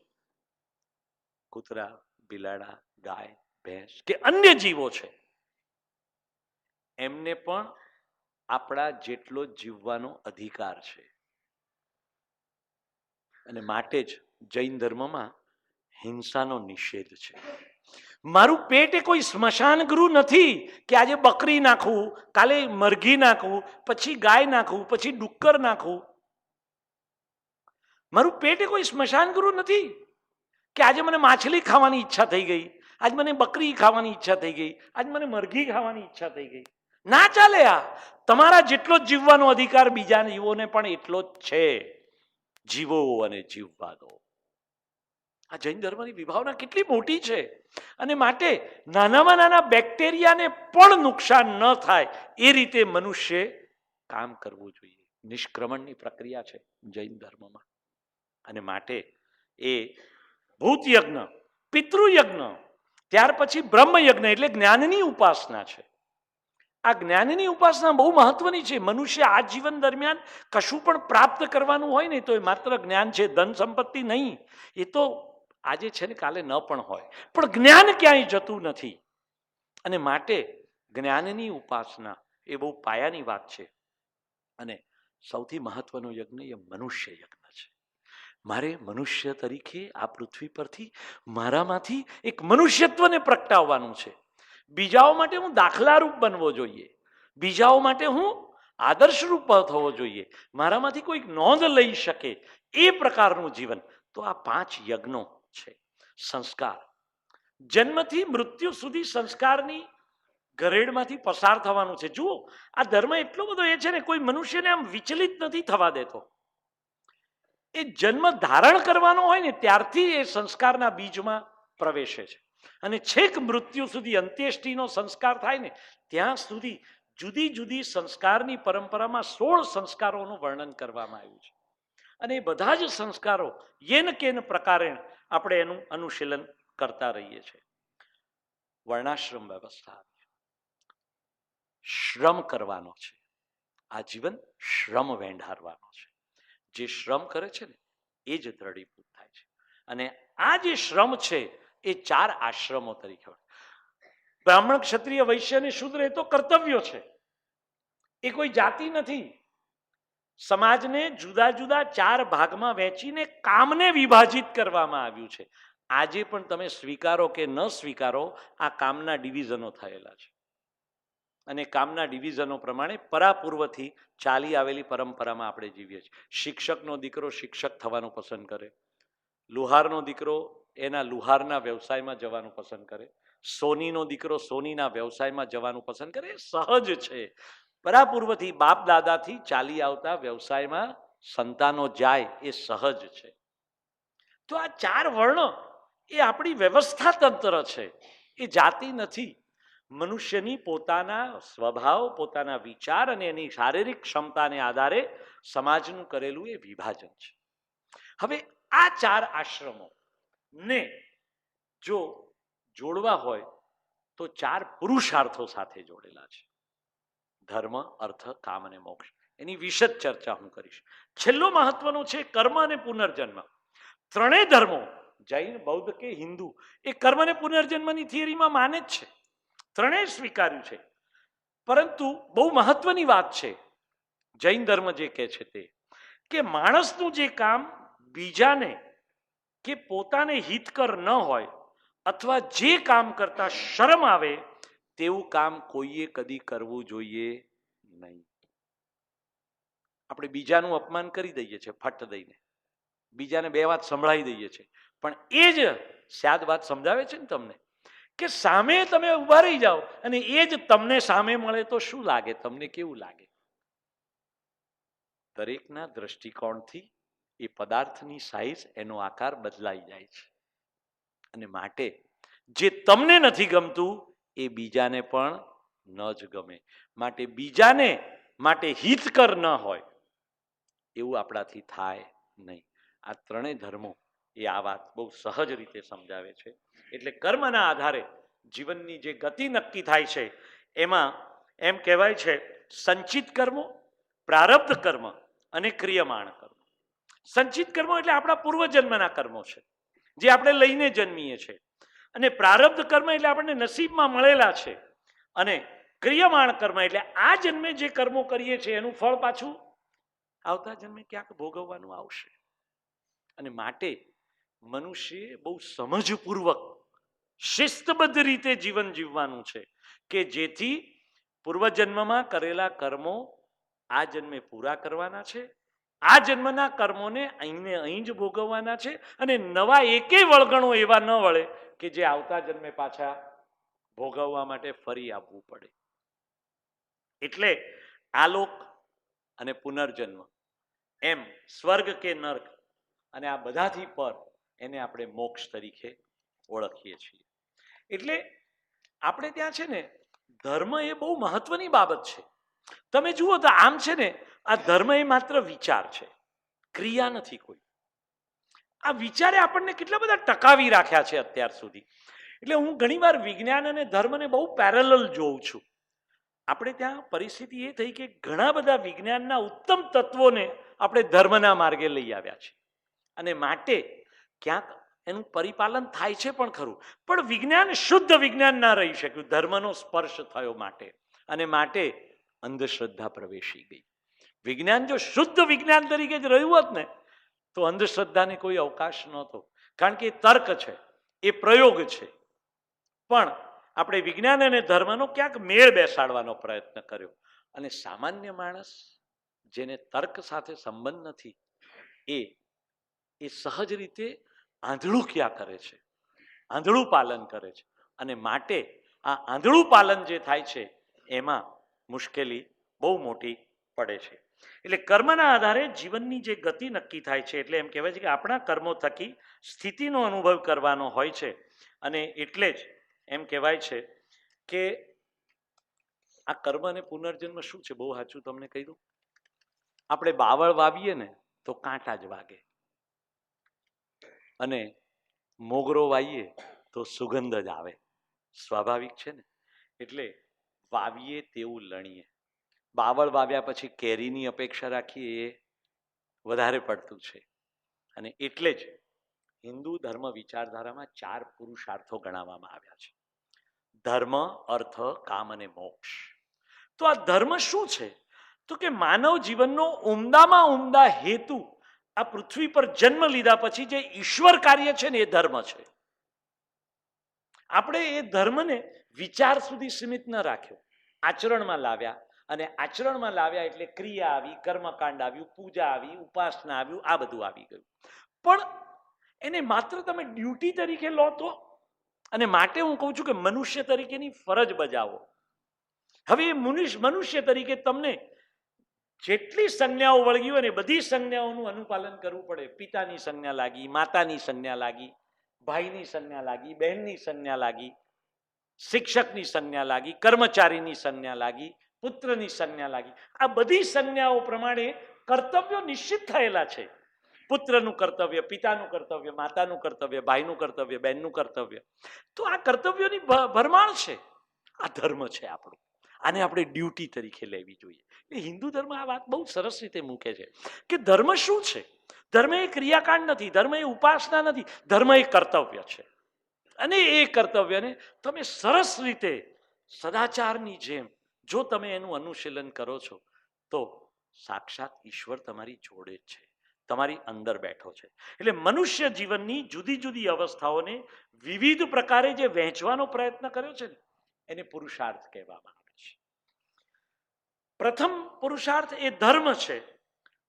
કૂતરા, બિલાડા, ગાય, ભેંસ કે અન્ય જીવો છે, એમને પણ આપણા જેટલો જીવવાનો અધિકાર છે. અને માટે જ જૈન ધર્મમાં હિંસાનો નિષેધ છે. મારું પેટ એ કોઈ સ્મશાન ગૃહ નથી કે આજે બકરી નાખવું, કાલે મરઘી નાખવું, પછી ગાય નાખવું, પછી ડુક્કર નાખવું. મારું પેટ એ કોઈ સ્મશાન ગૃહ નથી કે આજે મને માછલી ખાવાની ઈચ્છા થઈ ગઈ, આજ મને બકરી ખાવાની ઈચ્છા થઈ ગઈ, આજ મને મરઘી ખાવાની ઈચ્છા થઈ ગઈ. ના ચાલે. આ તમારા જેટલો જ જીવવાનો અધિકાર બીજા જીવોને પણ એટલો જ છે. જીવો અને જીવવા દો. આ જૈન ધર્મની વિભાવના કેટલી મોટી છે. અને માટે નાનામાં નાના બેક્ટેરિયાને પણ નુકસાન ન થાય એ રીતે મનુષ્ય કામ કરવું જોઈએ. નિષ્ક્રમણની પ્રક્રિયા છે જૈન ધર્મમાં. અને માટે એ ભૂત યજ્ઞ, પિતૃયજ્ઞ, ત્યાર પછી બ્રહ્મયજ્ઞ એટલે જ્ઞાનની ઉપાસના છે. આ જ્ઞાનની ઉપાસના બહુ મહત્વની છે. મનુષ્ય આ જીવન દરમિયાન કશું પણ પ્રાપ્ત કરવાનું હોય ને તો એ માત્ર જ્ઞાન છે, ધન સંપત્તિ નહીં. એ તો આજે છે ને કાલે ન પણ હોય, પણ જ્ઞાન ક્યાંય જતું નથી. અને માટે જ્ઞાનની ઉપાસના એ બહુ પાયાની વાત છે. અને સૌથી મહત્વનો યજ્ઞ એ મનુષ્ય યજ્ઞ છે. મારે મનુષ્ય તરીકે આ પૃથ્વી પરથી મારામાંથી એક મનુષ્યત્વને પ્રગટાવવાનું છે. બીજાઓ માટે હું દાખલારૂપ બનવો જોઈએ, બીજાઓ માટે હું આદર્શરૂપ થવો જોઈએ, મારામાંથી કોઈક નોંધ લઈ શકે એ પ્રકારનું જીવન. તો આ 5 યજ્ઞો છે. સંસ્કાર, જન્મથી મૃત્યુ સુધી સંસ્કારની ગરેડમાંથી પસાર થવાનું છે. જુઓ, આ ધર્મ એટલો બધો એ છે ને, કોઈ મનુષ્યને આમ વિચલિત નથી થવા દેતો. એ જન્મ ધારણ કરવાનો હોય ને ત્યારથી એ સંસ્કારના બીજમાં પ્રવેશે છે. અને છેક મૃત્યુ સુધી અંત્યેષ્ટિનો સંસ્કાર થાય ને ત્યાં સુધી જુદી જુદી સંસ્કારની પરંપરામાં 16 સંસ્કારોનું વર્ણન કરવામાં આવ્યું છે. અને એ બધા જ સંસ્કારો યેન કેન પ્રકારે આપણે એનું અનુશીલન કરતા રહીએ છીએ. વર્ણાશ્રમ વ્યવસ્થા, શ્રમ કરવાનો છે. આ જીવન શ્રમ વેંઢારવાનો છે. જે શ્રમ કરે છે ને એ જ દ્રઢીભૂત થાય છે. અને આ જે શ્રમ છે એ 4 આશ્રમો તરીકે, બ્રાહ્મણ, ક્ષત્રિય, વૈશ્ય અને શૂદ્ર એ તો કર્તવ્યો છે. એ કોઈ જાતિ નથી. સમાજને જુદા જુદા 4 ભાગમાં વહેંચીને કામને વિભાજિત કરવામાં આવ્યું છે. આજે પણ તમે સ્વીકારો કે ન સ્વીકારો, આ કામના ડિવિઝનો થયેલા છે. અને કામના ડિવિઝનો પ્રમાણે પરાપૂર્વથી ચાલી આવેલી પરંપરામાં આપણે જીવીએ છીએ. શિક્ષકનો દીકરો શિક્ષક થવાનું પસંદ કરે, લુહારનો દીકરો એના લુહારના વ્યવસાયમાં જવાનું પસંદ કરે, સોનીનો દીકરો સોનીના વ્યવસાયમાં જવાનું પસંદ કરે. એ સહજ છે. પરાપૂર્વથી બાપ દાદાથી ચાલી આવતા વ્યવસાયમાં સંતાનો જાય એ સહજ છે. તો આ 4 વર્ણ એ આપણી વ્યવસ્થા તંત્ર છે, એ જાતિ નથી. મનુષ્યની પોતાના સ્વભાવ, પોતાના વિચાર અને એની શારીરિક ક્ષમતાને આધારે સમાજનું કરેલું એ વિભાજન છે. હવે આ 4 આશ્રમો ને જો જોડવા હોય તો 4 પુરુષાર્થો સાથે જોડેલા છે: ધર્મ, અર્થ, કામ અને મોક્ષ. એની વિશદ ચર્ચા હું કરીશ. છેલ્લો મહત્વનો છે કર્મ અને પુનર્જન્મ. ત્રણેય ધર્મો, જૈન, બૌદ્ધ કે હિન્દુ, એ કર્મ અને પુનર્જન્મની થિયરીમાં માને જ છે. ત્રણેય સ્વીકાર્યું છે. પરંતુ બહુ મહત્વની વાત છે જૈન ધર્મ જે કહે છે તે કે માણસનું જે કામ બીજાને કે પોતાને હિતકર ન હોય અથવા જે કામ કરતા શરમ આવે તેવું કામ કોઈએ કદી કરવું જોઈએ નહીં. આપણે બીજાનું અપમાન કરી દઈએ છીએ ફટ દઈને, બીજાને 2 વાત સંભળાવી દઈએ છીએ, પણ એ જ સાદ વાત સમજાવે છે ને તમને કે સામે તમે ઊભા રહી જાઓ અને એ જ તમને સામે મળે તો શું લાગે? તમને કેવું લાગે? દરેકના દ્રષ્ટિકોણથી એ પદાર્થની સાઈઝ, એનો આકાર બદલાઈ જાય છે. અને માટે જે તમને નથી ગમતું એ બીજાને પણ ન જ ગમે. માટે બીજાને માટે હિતકર ન હોય એવું આપણાથી થાય નહીં. આ ત્રણેય ધર્મો એ આ વાત બહુ સહજ રીતે સમજાવે છે. એટલે કર્મના આધારે જીવનની જે ગતિ નક્કી થાય છે એમાં એમ કહેવાય છે સંચિત કર્મો, પ્રારબ્ધ કર્મ અને ક્રિયમાણ કર્મ. સંચિત કર્મો એટલે આપણા પૂર્વજન્મના કર્મો છે જે આપણે લઈને જન્મીએ છીએ, અને પ્રારબ્ધ કર્મ એટલે આપણને નસીબમાં મળેલા છે, અને ક્રિયમાણ કર્મ એટલે આ જન્મે જે કર્મો કરીએ છીએ એનું ફળ પાછું આવતા જન્મે ક્યાંક ભોગવવાનું આવશે. અને માટે મનુષ્ય બહુ સમજપૂર્વક શિસ્તબદ્ધ રીતે જીવન જીવવાનું છે કે જેથી પૂર્વજન્મમાં કરેલા કર્મો આ જન્મે પૂરા કરવાના છે, આ જન્મના કર્મોને અહીંને અહીં જ ભોગવવાના છે, અને નવા એકેય વળગણો એવા ન વળે કે જે આવતા જન્મે પાછા ભોગવવા માટે ફરી આવવું પડે. એટલે આલોક અને પુનર્જન્મ, એમ સ્વર્ગ કે નર્ક, અને આ બધાથી પર એને આપણે મોક્ષ તરીકે ઓળખીએ છીએ. એટલે આપણે ત્યાં છે ને ધર્મ એ બહુ મહત્વની બાબત છે. તમે જુઓ તો આમ છે ને આ ધર્મ એ માત્ર વિચાર છે, ક્રિયા નથી કોઈ. આ વિચારે આપણને કેટલા બધા ટકાવી રાખ્યા છે અત્યાર સુધી. એટલે હું ઘણીવાર વિજ્ઞાન અને ધર્મને બહુ પેરેલલ જોઉં છું. આપણે ત્યાં પરિસ્થિતિ એ થઈ કે ઘણા બધા વિજ્ઞાનના ઉત્તમ તત્વોને આપણે ધર્મના માર્ગે લઈ આવ્યા છે, અને માટે ક્યાંક એનું પરિપાલન થાય છે પણ ખરું, પણ વિજ્ઞાન શુદ્ધ વિજ્ઞાન ના રહી શક્યું, ધર્મનો સ્પર્શ થયો માટે, અને માટે અંધશ્રદ્ધા પ્રવેશી ગઈ. વિજ્ઞાન જો શુદ્ધ વિજ્ઞાન તરીકે જ રહ્યું હોત ને તો અંધશ્રદ્ધાને કોઈ અવકાશ નહોતો, કારણ કે એ તર્ક છે, એ પ્રયોગ છે. પણ આપણે વિજ્ઞાન અને ધર્મનો ક્યાંક મેળ બેસાડવાનો પ્રયત્ન કર્યો, અને સામાન્ય માણસ જેને તર્ક સાથે સંબંધ નથી એ સહજ રીતે આંધળું ક્યાં કરે છે, આંધળું પાલન કરે છે, અને માટે આ આંધળું પાલન જે થાય છે એમાં મુશ્કેલી બહુ મોટી પડે છે. એટલે કર્મના આધારે જીવનની જે ગતિ નક્કી થાય છે, એટલે એમ કહેવાય છે કે આપણા કર્મો થકી સ્થિતિનો અનુભવ કરવાનો હોય છે, અને એટલે જ એમ કહેવાય છે કે આ કર્મ અને પુનર્જન્મ શું છે, બહુ સાચું તમને કહી દઉં. આપણે બાવળ વાવીએ ને તો કાંટા જ વાગે, અને મોગરો વાવીએ તો સુગંધ જ આવે, સ્વાભાવિક છે ને. એટલે વાવીએ તેવું લણીએ. બાવળ વાવ્યા પછી કેરીની અપેક્ષા રાખીએ એ વધારે પડતું છે. અને એટલે જ હિન્દુ ધર્મ વિચારધારામાં 4 પુરુષાર્થો ગણાવવામાં આવ્યા છે: ધર્મ, અર્થ, કામ અને મોક્ષ. તો આ ધર્મ શું છે? તો કે માનવ જીવનનો ઉમદામાં ઉમદા હેતુ આ પૃથ્વી પર જન્મ લીધા પછી જે ઈશ્વર કાર્ય છે ને એ ધર્મ છે. આપણે એ ધર્મને વિચાર સુધી સીમિત ન રાખ્યો, આચરણમાં લાવ્યા, અને આચરણમાં લાવ્યા એટલે ક્રિયા આવી, કર્મકાંડ આવ્યું, પૂજા આવી, ઉપાસના આવ્યું, આ બધું આવી ગયું. પણ એને માત્ર તમે ડ્યુટી તરીકે લો તો, અને માટે હું કહું છું કે મનુષ્ય તરીકેની ફરજ બજાવો. હવે એ મનુષ્ય તરીકે તમને જેટલી સંજ્ઞાઓ વળગી હોય ને બધી સંજ્ઞાઓનું અનુપાલન કરવું પડે. પિતાની સંજ્ઞા લાગી, માતાની સંજ્ઞા લાગી, ભાઈની સંજ્ઞા લાગી, બહેનની સંજ્ઞા લાગી, શિક્ષકની સંજ્ઞા લાગી, કર્મચારીની સંજ્ઞા લાગી, પુત્રની સંજ્ઞા લાગી. આ બધી સંજ્ઞાઓ પ્રમાણે કર્તવ્યો નિશ્ચિત થયેલા છે. પુત્રનું કર્તવ્ય, પિતાનું કર્તવ્ય, માતાનું કર્તવ્ય, ભાઈનું કર્તવ્ય, બહેનનું કર્તવ્ય. તો આ કર્તવ્યોની ભરમાણ છે. આ ધર્મ છે આપણો. આને આપણે ડ્યુટી તરીકે લેવી જોઈએ. એટલે હિન્દુ ધર્મ આ વાત બહુ સરસ રીતે મૂકે છે કે ધર્મ શું છે? ધર્મ એ ક્રિયાકાંડ નથી, ધર્મ એ ઉપાસના નથી, ધર્મ એ કર્તવ્ય છે. અને એ કર્તવ્યને તમે સરસ રીતે સદાચારની જેમ જો તમે એનું અનુશીલન કરો છો તો સાક્ષાત ઈશ્વર તમારી જોડે જ છે, તમારી અંદર બેઠો છે. એટલે મનુષ્ય જીવનની જુદી જુદી અવસ્થાઓને વિવિધ પ્રકારે જે વહેંચવાનો પ્રયત્ન કર્યો છે ને એને પુરુષાર્થ કહેવામાં આવે છે. પ્રથમ પુરુષાર્થ એ ધર્મ છે.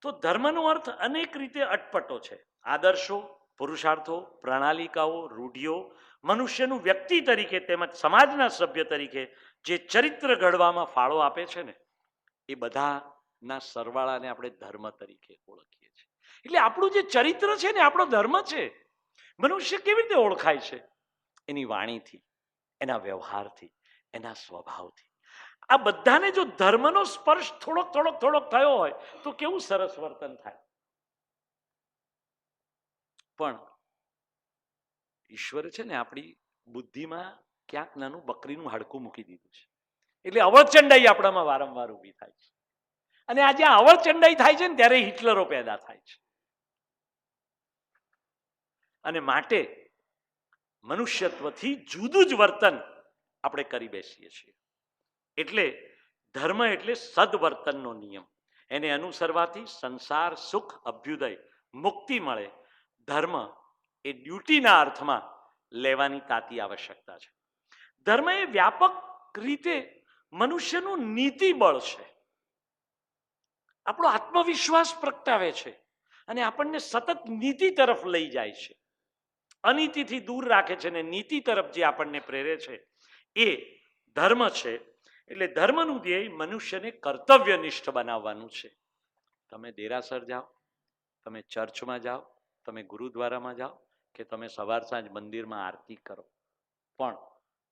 તો ધર્મનો અર્થ અનેક રીતે અટપટો છે. આદર્શો, પુરુષાર્થો, પ્રણાલિકાઓ, રૂઢિઓ મનુષ્યનું વ્યક્તિ તરીકે તેમજ સમાજના સભ્ય તરીકે જે ચરિત્ર ઘડવામાં ફાળો આપે છે ને એ બધાના સરવાળાને આપણે ધર્મ તરીકે ઓળખીએ છીએ. એટલે આપણું જે ચરિત્ર છે ને આપણો ધર્મ છે. મનુષ્ય કેવી રીતે ઓળખાય છે? એની વાણીથી, એના વ્યવહારથી, એના સ્વભાવથી. આ બધાને જો ધર્મનો સ્પર્શ થોડોક થયો હોય તો કેવું સરસ વર્તન થાય. પણ ઈશ્વર છે ને આપણી બુદ્ધિમાં ક્યાંક નાનું બકરીનું હાડકું મૂકી દીધું છે. એટલે અવળચંડાઈ આપણામાં વારંવાર ઊભી થાય છે. અને આજે અવળચંડાઈ થાય છે ને ત્યારે હિટલરો પેદા થાય છે. અને માટે મનુષ્યત્વથી જુદું જ વર્તન આપણે કરી બેસીએ છીએ. એટલે ધર્મ એટલે સદવર્તનનો નિયમ. એને અનુસરવાથી સંસાર, સુખ, અભ્યુદય, મુક્તિ મળે. ધર્મ એ ડ્યુટીના અર્થમાં લેવાની તાતી આવશ્યકતા છે. ધર્મ એ વ્યાપક રીતે મનુષ્યનું નીતિ બળ છે. આપણો આત્મવિશ્વાસ પ્રગટાવે છે અને આપણને સતત નીતિ તરફ લઈ જાય છે. અનીતિથી દૂર રાખે છે અને નીતિ તરફ જે આપણને પ્રેરે છે એ ધર્મ છે. એટલે ધર્મનું ધ્યેય મનુષ્યને કર્તવ્યનિષ્ઠ બનાવવાનું છે. તમે દેરાસર જાઓ, તમે ચર્ચમાં જાઓ, તમે ગુરુદ્વારામાં જાઓ કે તમે સવાર સાંજ મંદિરમાં આરતી કરો, પણ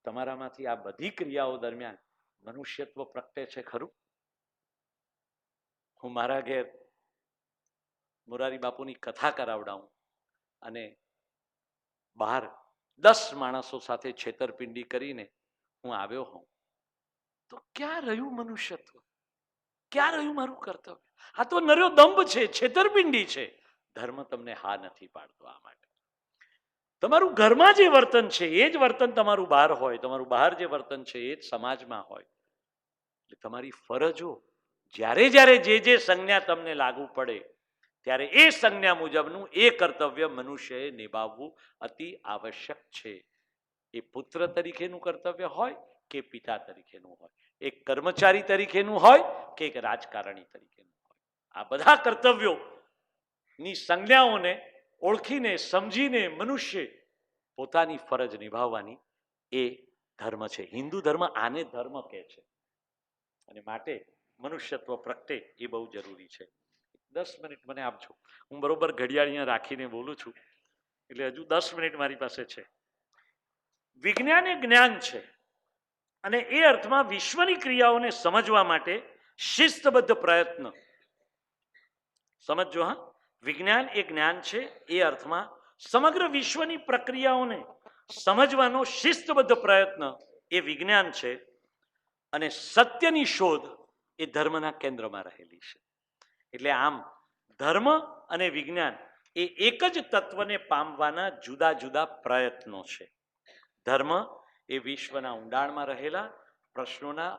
તમારામાંથી આ બધી ક્રિયાઓ દરમિયાન મનુષ્યત્વ પ્રગટે છે ખરું? હું મારા ઘેર મોરારી બાપુની કથા કરાવડાવું અને બહાર 10 માણસો સાથે છેતરપિંડી કરીને હું આવ્યો હોઉં તો ક્યાં રહ્યું મનુષ્યત્વ? ક્યાં રહ્યું મારું કર્તવ્ય? આ તો નર્યો દંભ છે, છેતરપિંડી છે. ધર્મ તમને હા નથી પાડતો. આ માટે તમારું ઘરમાં જે વર્તન છે એ જ વર્તન તમારું બહાર હોય, તમારું બહાર જે વર્તન છે એ જ સમાજમાં હોય. એટલે તમારી ફરજો જ્યારે જ્યારે જે સંજ્ઞા તમને લાગુ પડે ત્યારે એ સંજ્ઞા મુજબનું એ કર્તવ્ય મનુષ્યએ નિભાવવું અતિ આવશ્યક છે. એ પુત્ર તરીકેનું કર્તવ્ય હોય કે પિતા તરીકેનું હોય, એક કર્મચારી તરીકેનું હોય કે એક રાજકારણી તરીકેનું હોય. આ બધા કર્તવ્યોની સંજ્ઞાઓને ઓળખીને સમજીને મનુષ્ય પોતાની ફરજ નિભાવવાની એ ધર્મ છે. હિન્દુ ધર્મ આને ધર્મ કહે છે. અને માટે મનુષ્યત્વ પ્રગટે એ બહુ જરૂરી છે. 10 મિનિટ મને આપજો. હું બરોબર ઘડિયાળ અહીંયા રાખીને બોલું છું એટલે હજુ 10 મિનિટ મારી પાસે છે. વિજ્ઞાન એ જ્ઞાન છે અને એ અર્થમાં વિશ્વની ક્રિયાઓને સમજવા માટે શિસ્તબદ્ધ પ્રયત્ન. સમજો હા, વિજ્ઞાન એ જ્ઞાન છે એ અર્થમાં સમગ્ર વિશ્વની પ્રક્રિયાઓને સમજવાનો શિસ્તબદ્ધ પ્રયત્ન એ વિજ્ઞાન છે. અને સત્યની શોધ એ ધર્મના કેન્દ્રમાં રહેલી છે. એટલે આમ ધર્મ અને વિજ્ઞાન એ એક જ તત્વને પામવાના જુદા જુદા પ્રયત્નો છે. ધર્મ એ વિશ્વના ઊંડાણમાં રહેલા પ્રશ્નોના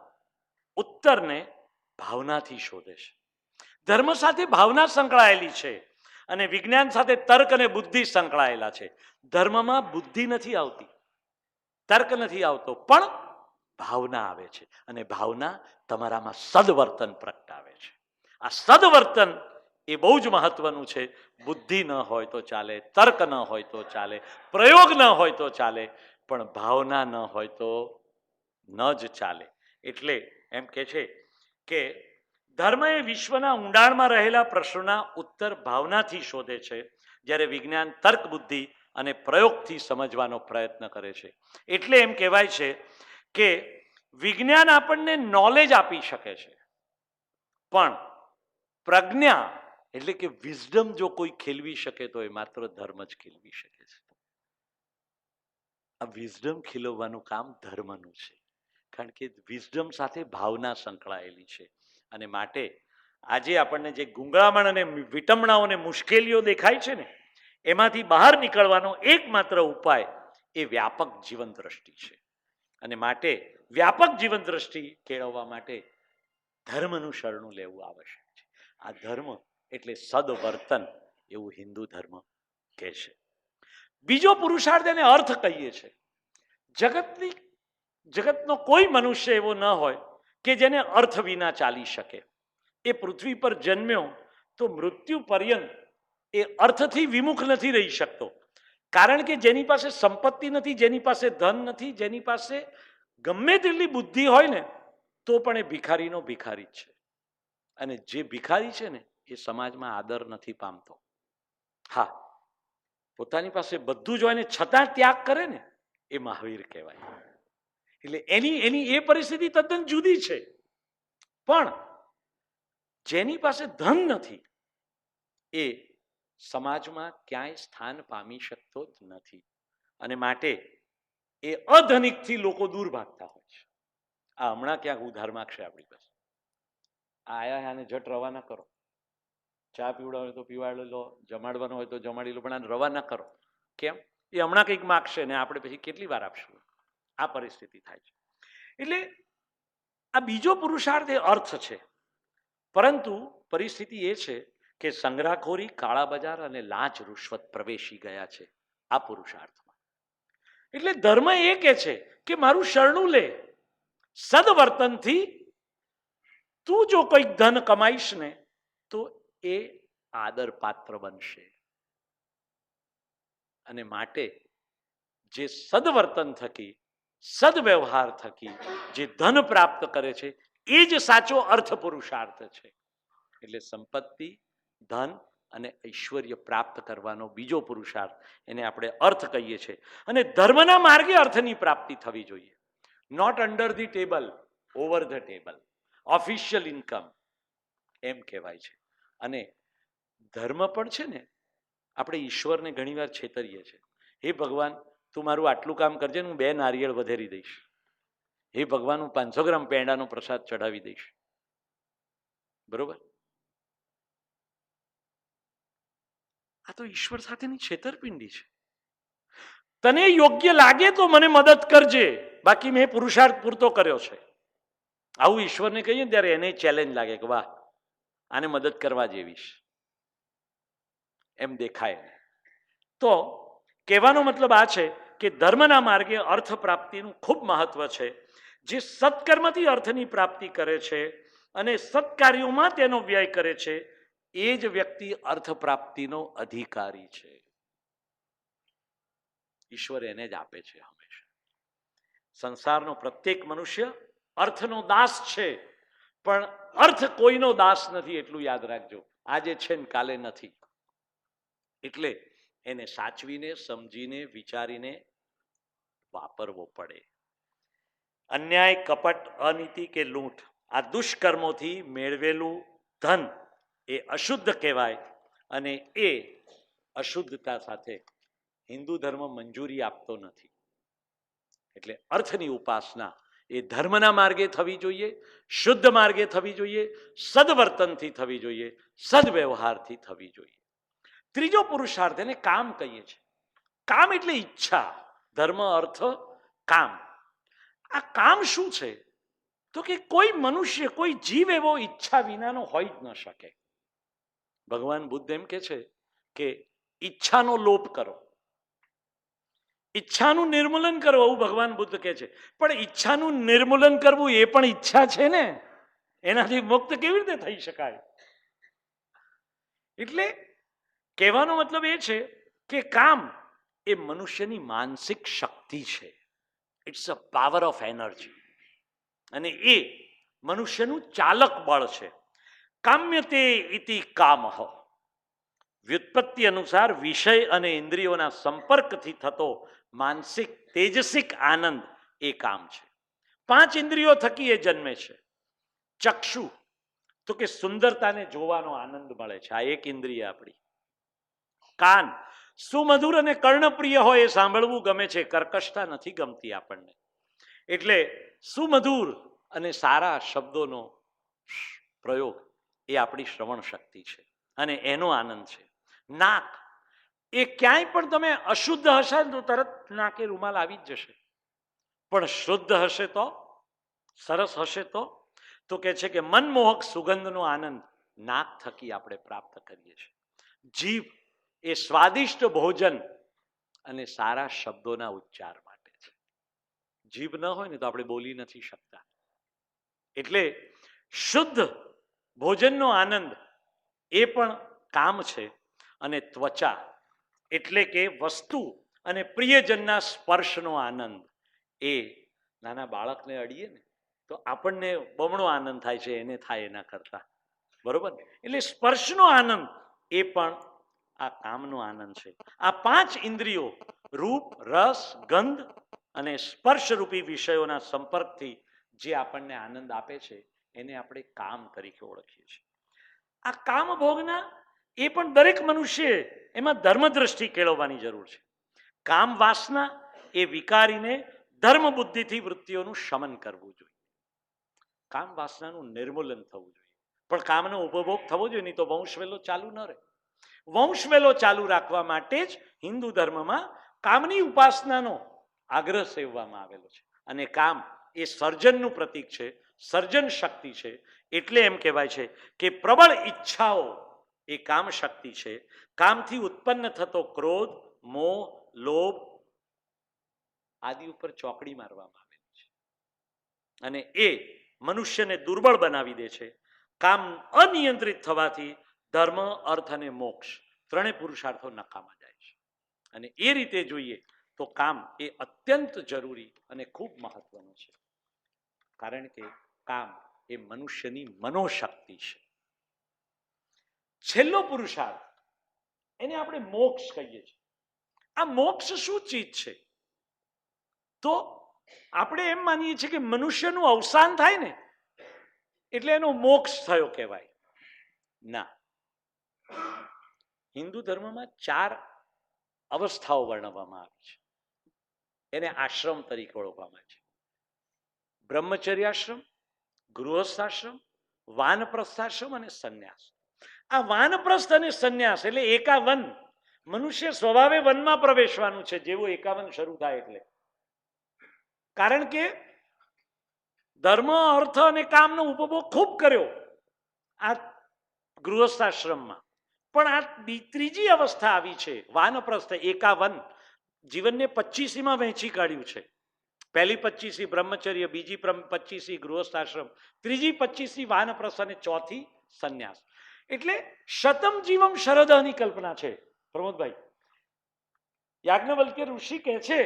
ઉત્તરને ભાવનાથી શોધે છે. ધર્મ સાથે ભાવના સંકળાયેલી છે અને વિજ્ઞાન સાથે તર્ક અને બુદ્ધિ સંકળાયેલા છે. ધર્મમાં બુદ્ધિ નથી આવતી, તર્ક નથી આવતો, પણ ભાવના આવે છે અને ભાવના તમારામાં સદવર્તન પ્રગટાવે છે. આ સદવર્તન એ બહુ જ મહત્વનું છે. બુદ્ધિ ન હોય તો ચાલે, તર્ક ન હોય તો ચાલે, પ્રયોગ ન હોય તો ચાલે, પણ ભાવના ન હોય તો ન જ ચાલે. એટલે એમ કે છે કે ધર્મ એ વિશ્વના ઊંડાણમાં રહેલા પ્રશ્નોના ઉત્તર ભાવનાથી શોધે છે, જ્યારે વિજ્ઞાન તર્ક, બુદ્ધિ અને પ્રયોગથી સમજવાનો પ્રયત્ન કરે છે. એટલે એમ કહેવાય છે કે વિજ્ઞાન આપણને નોલેજ આપી શકે છે, પણ પ્રજ્ઞા એટલે કે વિઝડમ જો કોઈ ખેલવી શકે તો એ માત્ર ધર્મ જ ખેલવી શકે છે. આ વિઝડમ ખીલવવાનું કામ ધર્મનું છે, કારણ કે વિઝડમ સાથે ભાવના સંકળાયેલી છે. અને માટે આજે આપણને જે ગુંગળામણ અને વિટમણાઓને મુશ્કેલીઓ દેખાય છે ને, એમાંથી બહાર નીકળવાનો એકમાત્ર ઉપાય એ વ્યાપક જીવન દ્રષ્ટિ છે. અને માટે વ્યાપક જીવન દ્રષ્ટિ કેળવવા માટે ધર્મનું શરણું લેવું આવશ્યક છે. આ ધર્મ એટલે સદવર્તન એવું હિન્દુ ધર્મ કહે છે. બીજો પુરુષાર્થ એને અર્થ કહીએ છે. જગતનો કોઈ મનુષ્ય એવો ન હોય કે જેને અર્થ વિના ચાલી શકે. એ પૃથ્વી પર જન્મ્યો તો મૃત્યુ પર્યંત એ અર્થથી વિમુખ નથી રહી શકતો, કારણ કે જેની પાસે સંપત્તિ નથી, જેની પાસે ધન નથી, જેની પાસે ગમે તેટલી બુદ્ધિ હોય ને તો પણ એ ભિખારીનો ભિખારી જ છે. અને જે ભિખારી છે ને એ સમાજમાં આદર નથી પામતો. હા, પોતાની પાસે બધું જ હોય ને છતાં ત્યાગ કરે ને એ મહાવીર કહેવાય. એટલે એની એ પરિસ્થિતિ તદ્દન જુદી છે. પણ જેની પાસે ધન નથી એ સમાજમાં ક્યાંય સ્થાન પામી શકતો જ નથી. અને માટે એ અધનિકથી લોકો દૂર ભાગતા હોય છે. આ હમણાં ક્યાંક ઉધાર માગશે આપણી પાસે, આયા આને જટ રવાના કરો, ચા પીવડાવો હોય તો પીવાડી લો, જમાડવાનો હોય તો જમાડી લો, પણ આને રવાના કરો. કેમ? એ હમણાં કંઈક માગશે ને આપણે પછી કેટલી વાર આપશું. આ પરિસ્થિતિ થાય છે. એટલે આ બીજો પુરુષાર્થ એ અર્થ છે, પરંતુ પરિસ્થિતિ એ છે કે સંગ્રહખોરી, કાળા બજાર અને લાંચ રૂશ્વત પ્રવેશી ગયા છે આ પુરુષાર્થમાં. એટલે ધર્મ એ કહે છે કે મારું શરણું લે, સદવર્તનથી તું જો કંઈક ધન કમાઈશ ને તો એ આદર પાત્ર બનશે. અને માટે જે સદવર્તન થકી, સદવ્યવહાર થકી જે ધન પ્રાપ્ત કરે છે એ જ સાચો અર્થ પુરુષાર્થ છે. એટલે સંપત્તિ, ધન અને ઐશ્વર્ય પ્રાપ્ત કરવાનો બીજો પુરુષાર્થ, એને આપણે અર્થ કહીએ છીએ. અને ધર્મના માર્ગે અર્થની પ્રાપ્તિ થવી જોઈએ. Not under the table, over the table, official income એમ કહેવાય છે. અને ધર્મ પણ છે ને, આપણે ઈશ્વરને ઘણીવાર છેતરીએ છીએ. હે ભગવાન, તું મારું આટલું કામ કરજે ને હું 2 નારિયેળ વધેરી દઈશ. હે ભગવાન, હું 500 ગ્રામ પેંડાનો પ્રસાદ ચડાવી દઈશ. બરોબર? આ તો ઈશ્વર સાથેની છેતરપિંડી છે. તને યોગ્ય લાગે તો મને મદદ કરજે, બાકી મેં પુરુષાર્થ પૂરતો કર્યો છે. આવું ઈશ્વરને કહીએ ને ત્યારે એને ચેલેન્જ લાગે કે વાહ, આને મદદ કરવા જેવી એમ દેખાય. તો કહેવાનો મતલબ આ છે કે ધર્મના માર્ગે અર્થ પ્રાપ્તિનું ખૂબ મહત્વ છે. જે સત્કર્મથી અર્થની પ્રાપ્તિ કરે છે અને સત્કાર્યોમાં તેનો વ્યય કરે છે એ જ વ્યક્તિ અર્થ પ્રાપ્તિનો અધિકારી છે. ઈશ્વર એને જ આપે છે હંમેશા. સંસારનો પ્રત્યેક મનુષ્ય અર્થનો દાસ છે, પણ અર્થ કોઈનો દાસ નથી, એટલું યાદ રાખજો. આજે છે ને કાલે નથી. એટલે એને સાચવીને, સમજીને, વિચારીને વાપરવો પડે. અન્યાય, કપટ, અનીતિ કે લૂંટ, આ દુષ્કર્મોથી મેળવેલું ધન એ અશુદ્ધ કહેવાય. અને એ અશુદ્ધતા સાથે હિન્દુ ધર્મ મંજૂરી આપતો નથી. એટલે અર્થની ઉપાસના એ ધર્મના માર્ગે થવી જોઈએ, શુદ્ધ માર્ગે થવી જોઈએ, સદવર્તનથી થવી જોઈએ, સદવ્યવહારથી થવી જોઈએ. ત્રીજો પુરુષાર્થ એને કામ કહીએ છીએ. કામ એટલે ઈચ્છા. ધર્મ, અર્થ, કામ. આ કામ શું છે? તો કે કોઈ મનુષ્ય, કોઈ જીવ એવો ઈચ્છા વિનાનો હોઈ જ ન શકે. ભગવાન બુદ્ધ એમ કે છે કે ઈચ્છાનો લોપ કરો, ઈચ્છાનું નિર્મૂલન કરો, એવું ભગવાન બુદ્ધ કહે છે. પણ ઈચ્છાનું નિર્મૂલન કરવું એ પણ ઈચ્છા છે ને, એનાથી મુક્ત કેવી રીતે થઈ શકાય? એટલે કહેવાનો મતલબ એ છે કે કામ એ મનુષ્યની માનસિક શક્તિ છે. It's a power of energy. અને એ મનુષ્યનું ચાલક બળ છે. કામ્યતે ઇતિ કામઃ. વ્યુત્પત્તિ અનુસાર વિષય અને ઇન્દ્રિયોના સંપર્કથી થતો માનસિક તેજસિક આનંદ એ કામ છે. 5 ઇન્દ્રિયો થકી એ જન્મે છે. ચક્ષુ, તો કે સુંદરતાને જોવાનો આનંદ મળે છે, આ એક ઇન્દ્રિય આપણી. કાન, સુમધુર અને કર્ણપ્રિય હોય એ સાંભળવું ગમે છે, કર્કશતા નથી ગમતી આપણને. એટલે સુમધુર અને સારા શબ્દોનો પ્રયોગ એ આપણી શ્રવણ શક્તિ છે અને એનો આનંદ છે. નાક, એ ક્યાંય પણ તમે અશુદ્ધ હશે તો તરત નાકે રૂમાલ આવી જ જશે, પણ શુદ્ધ હશે તો, સરસ હશે તો કે છે કે મનમોહક સુગંધનો આનંદ નાક થકી આપણે પ્રાપ્ત કરીએ છીએ. જીભ એ સ્વાદિષ્ટ ભોજન અને સારા શબ્દોના ઉચ્ચાર માટે છે. જીભ ન હોય ને તો આપણે બોલી નથી શકતા. એટલે શુદ્ધ ભોજનનો આનંદ એ પણ કામ છે. અને ત્વચા એટલે કે વસ્તુ અને પ્રિયજનના સ્પર્શનો આનંદ, એ નાના બાળકને અડીએ ને તો આપણને બમણો આનંદ થાય છે, એને થાય એના કરતા. બરોબર? એટલે સ્પર્શનો આનંદ એ પણ આ કામનો આનંદ છે. આ 5 ઇન્દ્રિયો રૂપ, રસ, ગંધ અને સ્પર્શરૂપી વિષયોના સંપર્કથી જે આપણને આનંદ આપે છે એને આપણે કામ તરીકે ઓળખીએ છીએ. આ કામ ભોગના એ પણ દરેક મનુષ્યએ એમાં ધર્મ દ્રષ્ટિ કેળવવાની જરૂર છે. કામ વાસના એ વિકારીને ધર્મ બુદ્ધિથી વૃત્તિઓનું શમન કરવું જોઈએ. કામ વાસનાનું નિર્મૂલન થવું જોઈએ. પણ કામનો ઉપભોગ થવો જોઈએ, નહીં તો વંશવેલો ચાલુ ન રહે. વંશવેલો ચાલુ રાખવા માટે જ હિન્દુ ધર્મમાં કામની ઉપાસનાનો આગ્રહ સેવવામાં આવેલો છે. અને કામ એ સર્જનનું પ્રતીક છે, સર્જન શક્તિ છે. એટલે એમ કહેવાય છે કે પ્રબળ ઈચ્છાઓ એ કામ શક્તિ છે. કામથી ઉત્પન્ન થતો ક્રોધ, મોહ, લોભ આદિ ઉપર ચોકડી મારવામાં આવેલી છે અને એ મનુષ્યને દુર્બળ બનાવી દે છે. કામ અનિયંત્રિત થવાથી ધર્મ, અર્થ અને મોક્ષ ત્રણેય પુરુષાર્થો નકામા જાય છે. અને એ રીતે જોઈએ તો કામ એ અત્યંત જરૂરી અને ખૂબ મહત્વનું છે. કારણ કે કામ એ મનુષ્યની મનોશક્તિ છે. છેલ્લો પુરુષાર્થ એને આપણે મોક્ષ કહીએ છીએ. આ મોક્ષ શું ચીજ છે? તો આપણે એમ માનીએ છીએ કે મનુષ્યનું અવસાન થાય ને એટલે એનો મોક્ષ થયો કહેવાય. ના, હિન્દુ ધર્મમાં 4 અવસ્થાઓ વર્ણવવામાં આવી છે. એને આશ્રમ તરીકે ઓળખવામાં આવે છે. બ્રહ્મચર્યાશ્રમ, ગૃહસ્થાશ્રમ, વાનપ્રસ્થાશ્રમ અને સંન્યાસ. આ વાનપ્રસ્થ અને સંન્યાસ એટલે એકાવન. મનુષ્ય સ્વભાવે વનમાં પ્રવેશવાનું છે જેવું એકાવન શરૂ થાય એટલે. કારણ કે ધર્મ, અર્થ અને કામનો ઉપભોગ ખૂબ કર્યો આ ગૃહસ્થાશ્રમમાં. પણ આ ત્રીજી અવસ્થા આવી છે વાનપ્રસ્થ, એકાવન. જીવનને 25માં વહેંચી કાઢ્યું છે. પહેલી 25 બ્રહ્મચર્ય, બીજી 25 ગૃહસ્થાશ્રમ, ત્રીજી 25 વાનપ્રસ્થ અને ચોથી સંન્યાસ. એટલે શતમ જીવમ શરદની કલ્પના છે. પ્રમોદભાઈ, યાજ્ઞવલ્ક્ય ઋષિ કહે છે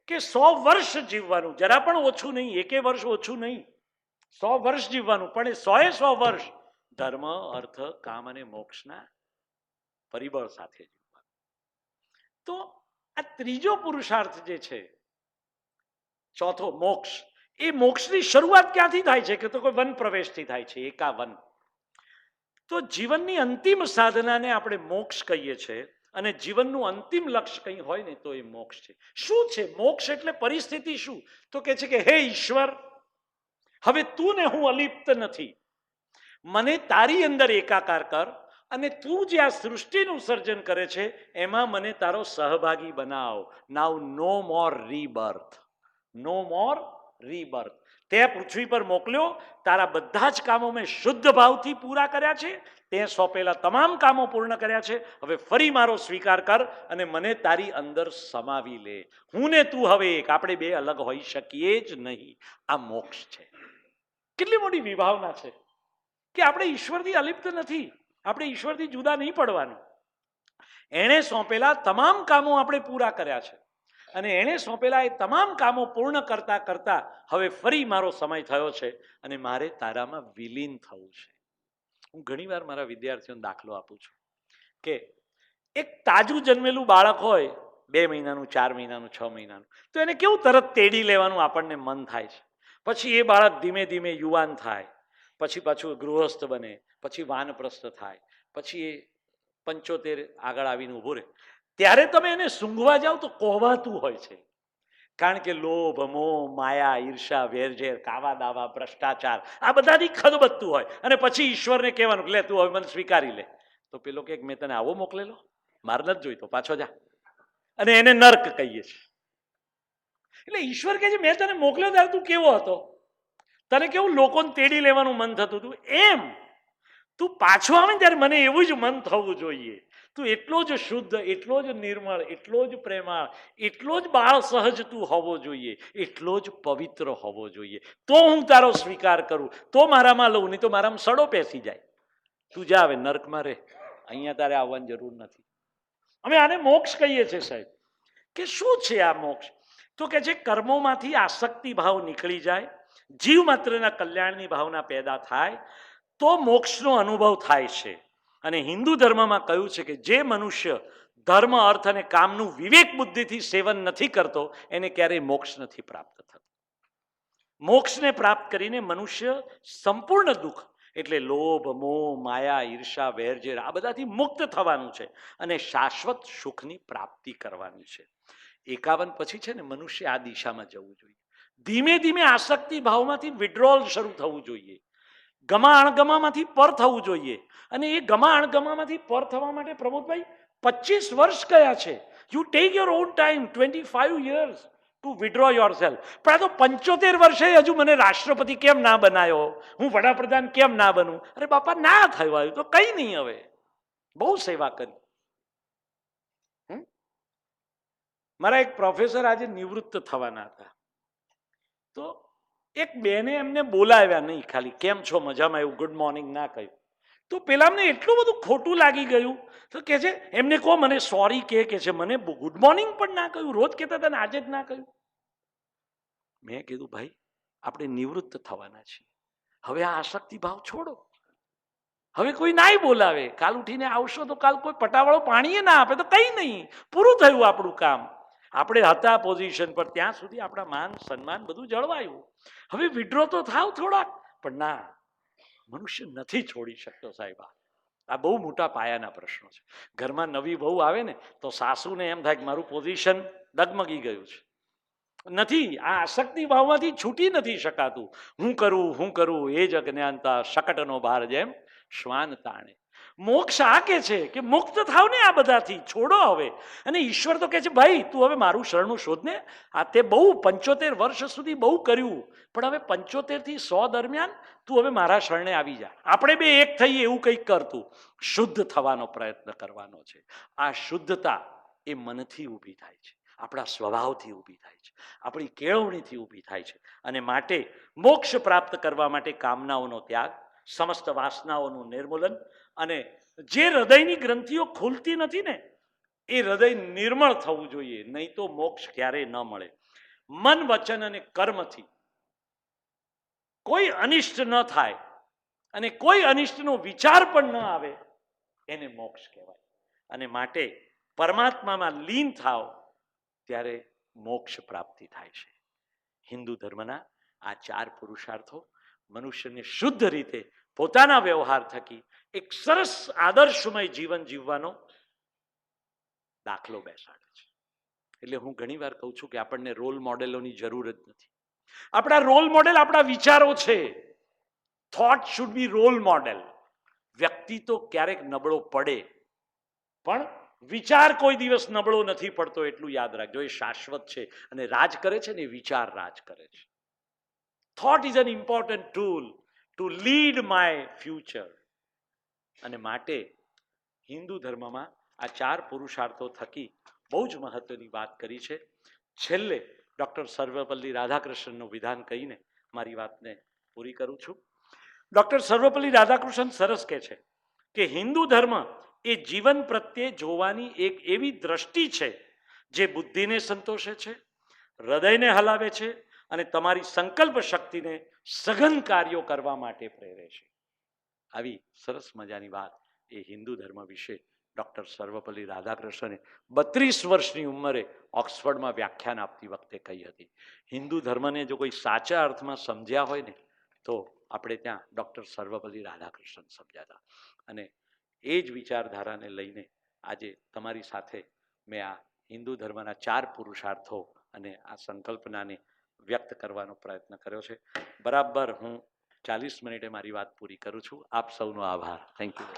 કે 100 વર્ષ જીવવાનું, જરા પણ ઓછું નહીં, એકે વર્ષ ઓછું નહીં, 100 વર્ષ જીવવાનું. પણ એ 100 વર્ષ ધર્મ, અર્થ, કામ અને મોક્ષના પરિબળ સાથે જીવવાનું. તો આ ત્રીજો પુરુષાર્થ જે છે, ચોથો મોક્ષ, એ મોક્ષની શરૂઆત ક્યાંથી થાય છે? કે તો કોઈ વન પ્રવેશથી થાય છે, એકાવન. તો જીવનની અંતિમ સાધનાને આપણે મોક્ષ કહીએ છીએ. અને જીવનનું અંતિમ લક્ષ્ય કંઈ હોય ને તો એ મોક્ષ છે. શું છે મોક્ષ? એટલે પરિસ્થિતિ શું? તો કહે છે કે હે ઈશ્વર, હવે તું ને હું અલિપ્ત નથી, મને તારી અંદર એકાકાર કર અને તું જે આ સૃષ્ટિનું સર્જન કરે છે એમાં મને તારો સહભાગી બનાવ. નાઉ નો મોર રીબર્થ, નો મોર રીબર્થ. તે પૃથ્વી પર મોકલ્યો, તારા બધા જ કામો મેં શુદ્ધ ભાવથી પૂરા કર્યા છે, તે સોંપેલા તમામ કામો પૂર્ણ કર્યા છે. હવે ફરી મારો સ્વીકાર કર અને મને તારી અંદર સમાવી લે. હું ને તું હવે એક, આપણે બે અલગ હોઈ શકીએ જ નહીં. આ મોક્ષ છે. કેટલી મોટી વિભાવના છે કે આપણે ઈશ્વરથી અલિપ્ત નથી, આપણે ઈશ્વરથી જુદા નહીં પડવાનું. એણે સોંપેલા તમામ કામો આપણે પૂરા કર્યા છે અને એણે સોંપેલા એ તમામ કામો પૂર્ણ કરતા કરતા હવે ફરી મારો સમય થયો છે અને મારે તારામાં વિલીન થવું છે. હું ઘણીવાર મારા વિદ્યાર્થીઓને દાખલો આપું છું કે એક તાજું જન્મેલું બાળક હોય, 2 મહિનાનું, 4 મહિનાનું, 6 મહિનાનું, તો એને કેવું તરત તેડી લેવાનું આપણને મન થાય છે. પછી એ બાળક ધીમે ધીમે યુવાન થાય, પછી પાછું ગૃહસ્થ બને, પછી વાનપ્રસ્થ થાય, પછી એ 75 આગળ આવીને ઊભો રહે. ત્યારે તમે એને સૂંઘવા જાઓ તો કોહવાતું હોય છે. કારણ કે લોભ, મોહ, માયા, ઈર્ષા, વેરઝેર, કાવા દાવા, ભ્રષ્ટાચાર આ બધાથી ખદબદતું હોય. અને પછી ઈશ્વરને કહેવાનું લે તું હવે મને સ્વીકારી લે. તો પેલો કે મેં તને આવો મોકલેલો, માર નથી જોઈતો, પાછો જા. અને એને નર્ક કહીએ છીએ. એટલે ઈશ્વર કહે છે મેં તને મોકલ્યો ત્યારે તું કેવો હતો, તને કેવું લોકોને તેડી લેવાનું મન થતું હતું, એમ તું પાછો આવે ને ત્યારે મને એવું જ મન થવું જોઈએ. તું એટલો જ શુદ્ધ, એટલો જ નિર્મળ, એટલો જ પ્રેમાળ, એટલો જ બાળ સહજ તું હોવો જોઈએ, એટલો જ પવિત્ર હોવો જોઈએ. તો હું તારો સ્વીકાર કરું, તો મારામાં લઉં, નહીં તો મારામાં સડો પેસી જાય. તું જા હવે નર્કમાં રહે, અહીંયા તારે આવવાની જરૂર નથી. અમે આને મોક્ષ કહીએ છીએ સાહેબ. કે શું છે આ મોક્ષ? તો કે જે કર્મોમાંથી આસક્તિ ભાવ નીકળી જાય, જીવ માત્રના કલ્યાણની ભાવના પેદા થાય, તો મોક્ષનો અનુભવ થાય છે. અને હિન્દુ ધર્મમાં કહ્યું છે કે જે મનુષ્ય ધર્મ, અર્થ અને કામનું વિવેક બુદ્ધિથી સેવન નથી કરતો એને ક્યારેય મોક્ષ નથી પ્રાપ્ત થતો. મોક્ષને પ્રાપ્ત કરીને મનુષ્ય સંપૂર્ણ દુઃખ એટલે લોભ, મોહ, માયા, ઈર્ષા, વેરઝેર આ બધાથી મુક્ત થવાનું છે અને શાશ્વત સુખની પ્રાપ્તિ કરવાની છે. 51 પછી છે ને મનુષ્ય આ દિશામાં જવું જોઈએ. ધીમે ધીમે આસક્તિ ભાવમાંથી વિડ્રોલ શરૂ થવું જોઈએ. ગમા અણગમામાંથી પર થવું જોઈએ. અને એ ગમા અણગમામાંથી પર થવા માટે પ્રમોદભાઈ 25 વર્ષ ગયા છે. You take your own time, 25 years to withdraw yourself. પણ આ તો 75 વર્ષે હજુ મને રાષ્ટ્રપતિ કેમ ના બનાયો, હું વડાપ્રધાન કેમ ના બનું. અરે બાપા, ના થયું આવ્યું તો કઈ નહીં. હવે બહુ સેવા કરી. મારા એક પ્રોફેસર આજે નિવૃત્ત થવાના હતા, તો એક બેને એમને બોલાવ્યા, નહીં ખાલી કેમ છો મજામાં એવું ગુડ મોર્નિંગ ના કહ્યું. તો પેલા અમને એટલું બધું ખોટું લાગી ગયું. તો કે છે એમને કહો મને સોરી કે છે, મને ગુડ મોર્નિંગ પણ ના કહ્યું. રોજ કહેતા હતા ને આજે જ ના કહ્યું. મેં કીધું ભાઈ, આપણે નિવૃત્ત થવાના છીએ, હવે આ આસક્તિ ભાવ છોડો. હવે કોઈ નાય બોલાવે, કાલ ઉઠીને આવશો તો કાલ કોઈ પટાવાળો પાણીએ ના આપે તો કઈ નહીં, પૂરું થયું આપણું કામ. આપણે હતા પોઝિશન પર ત્યાં સુધી આપણા માન સન્માન બધું જળવાયું. હવે વિડ્રો તો થાવ થોડાક, પણ ના, મનુષ્ય નથી છોડી શકતો સાહેબ. આ બહુ મોટા પાયાના પ્રશ્નો છે. ઘરમાં નવી વહુ આવે ને તો સાસુને એમ થાય કે મારું પોઝિશન ડગમગી ગયું છે. નથી, આ આસક્તિ ભાવમાંથી છૂટી નથી શકાતું. હું કરું એ જ અજ્ઞાનતા, શકટનો ભાર જેમ શ્વાન તાણે. મોક્ષ આ કે છે કે મુક્ત થાવ ને આ બધાથી, છોડો હવે. અને ઈશ્વર તો કે છે ભાઈ તું હવે મારું શરણું શોધ ને. આ તે બહુ 75 વર્ષ સુધી બહુ કર્યું, પણ હવે 75 થી 100 દરમિયાન તું હવે મારા શરણે આવી જા. આપણે બે એક થઈએ એવું કંઈક કરતું. શુદ્ધ થવાનો પ્રયત્ન કરવાનો છે. આ શુદ્ધતા એ મનથી ઊભી થાય છે, આપણા સ્વભાવથી ઊભી થાય છે, આપણી કેળવણીથી ઊભી થાય છે. અને માટે મોક્ષ પ્રાપ્ત કરવા માટે કામનાઓનો ત્યાગ, સમસ્ત વાસનાઓનું નિર્મૂલન, અને જે હૃદયની ગ્રંથિઓ ખુલતી નથી ને એ હૃદય નિર્મળ થવું જોઈએ, નહીં તો મોક્ષ ક્યારેય ન મળે. મન, વચન અને કર્મથી કોઈ અનિષ્ટ ન થાય અને કોઈ અનિષ્ટનો વિચાર પણ ન આવે, એને મોક્ષ કહેવાય. અને માટે પરમાત્મામાં લીન થાવ ત્યારે મોક્ષ પ્રાપ્તિ થાય છે. હિન્દુ ધર્મના આ 4 પુરુષાર્થો મનુષ્યને શુદ્ધ રીતે પોતાના વ્યવહાર થકી એક સરસ આદર્શમય જીવન જીવવાનો દાખલો બેસાડે છે. એટલે હું ઘણીવાર કહું છું કે આપણને રોલ મોડેલોની જરૂર જ નથી. આપણા રોલ મોડેલ આપણા વિચારો છે. Thought should be role model. વ્યક્તિ તો ક્યારેક નબળો પડે, પણ વિચાર કોઈ દિવસ નબળો નથી પડતો, એટલું યાદ રાખજો. એ શાશ્વત છે અને રાજ કરે છે ને એ વિચાર રાજ કરે છે. Thought is an important tool to lead my future. અને માટે હિન્દુ ધર્મમાં આ 4 પુરુષાર્થો થકી બહુ જ મહત્વની વાત કરી છે. છેલ્લે ડૉક્ટર સર્વપલ્લી રાધાકૃષ્ણનું વિધાન કહીને મારી વાતને પૂરી કરું છું. ડૉક્ટર સર્વપલ્લી રાધાકૃષ્ણન સરસ કહે છે કે હિન્દુ ધર્મ એ જીવન પ્રત્યે જોવાની એક એવી દ્રષ્ટિ છે જે બુદ્ધિને સંતોષે છે, હૃદયને હલાવે છે અને તમારી સંકલ્પ શક્તિને સઘન કાર્યો કરવા માટે પ્રેરે છે. આવી સરસ મજાની વાત એ હિન્દુ ધર્મ વિશે ડૉક્ટર સર્વપલ્લી રાધાકૃષ્ણને 32 વર્ષની ઉંમરે ઓક્સફર્ડમાં વ્યાખ્યાન આપતી વખતે કહી હતી. હિન્દુ ધર્મને જો કોઈ સાચા અર્થમાં સમજ્યા હોય ને તો આપણે ત્યાં ડૉક્ટર સર્વપલ્લી રાધાકૃષ્ણન સમજ્યા હતા. અને એ જ વિચારધારાને લઈને આજે તમારી સાથે મેં આ હિન્દુ ધર્મના 4 પુરુષાર્થો અને આ સંકલ્પનાને વ્યક્ત કરવાનો પ્રયત્ન કર્યો છે. બરાબર હું 40 મિનિટે મારી વાત પૂરી કરું છું. આપ સૌનો આભાર. Thank you.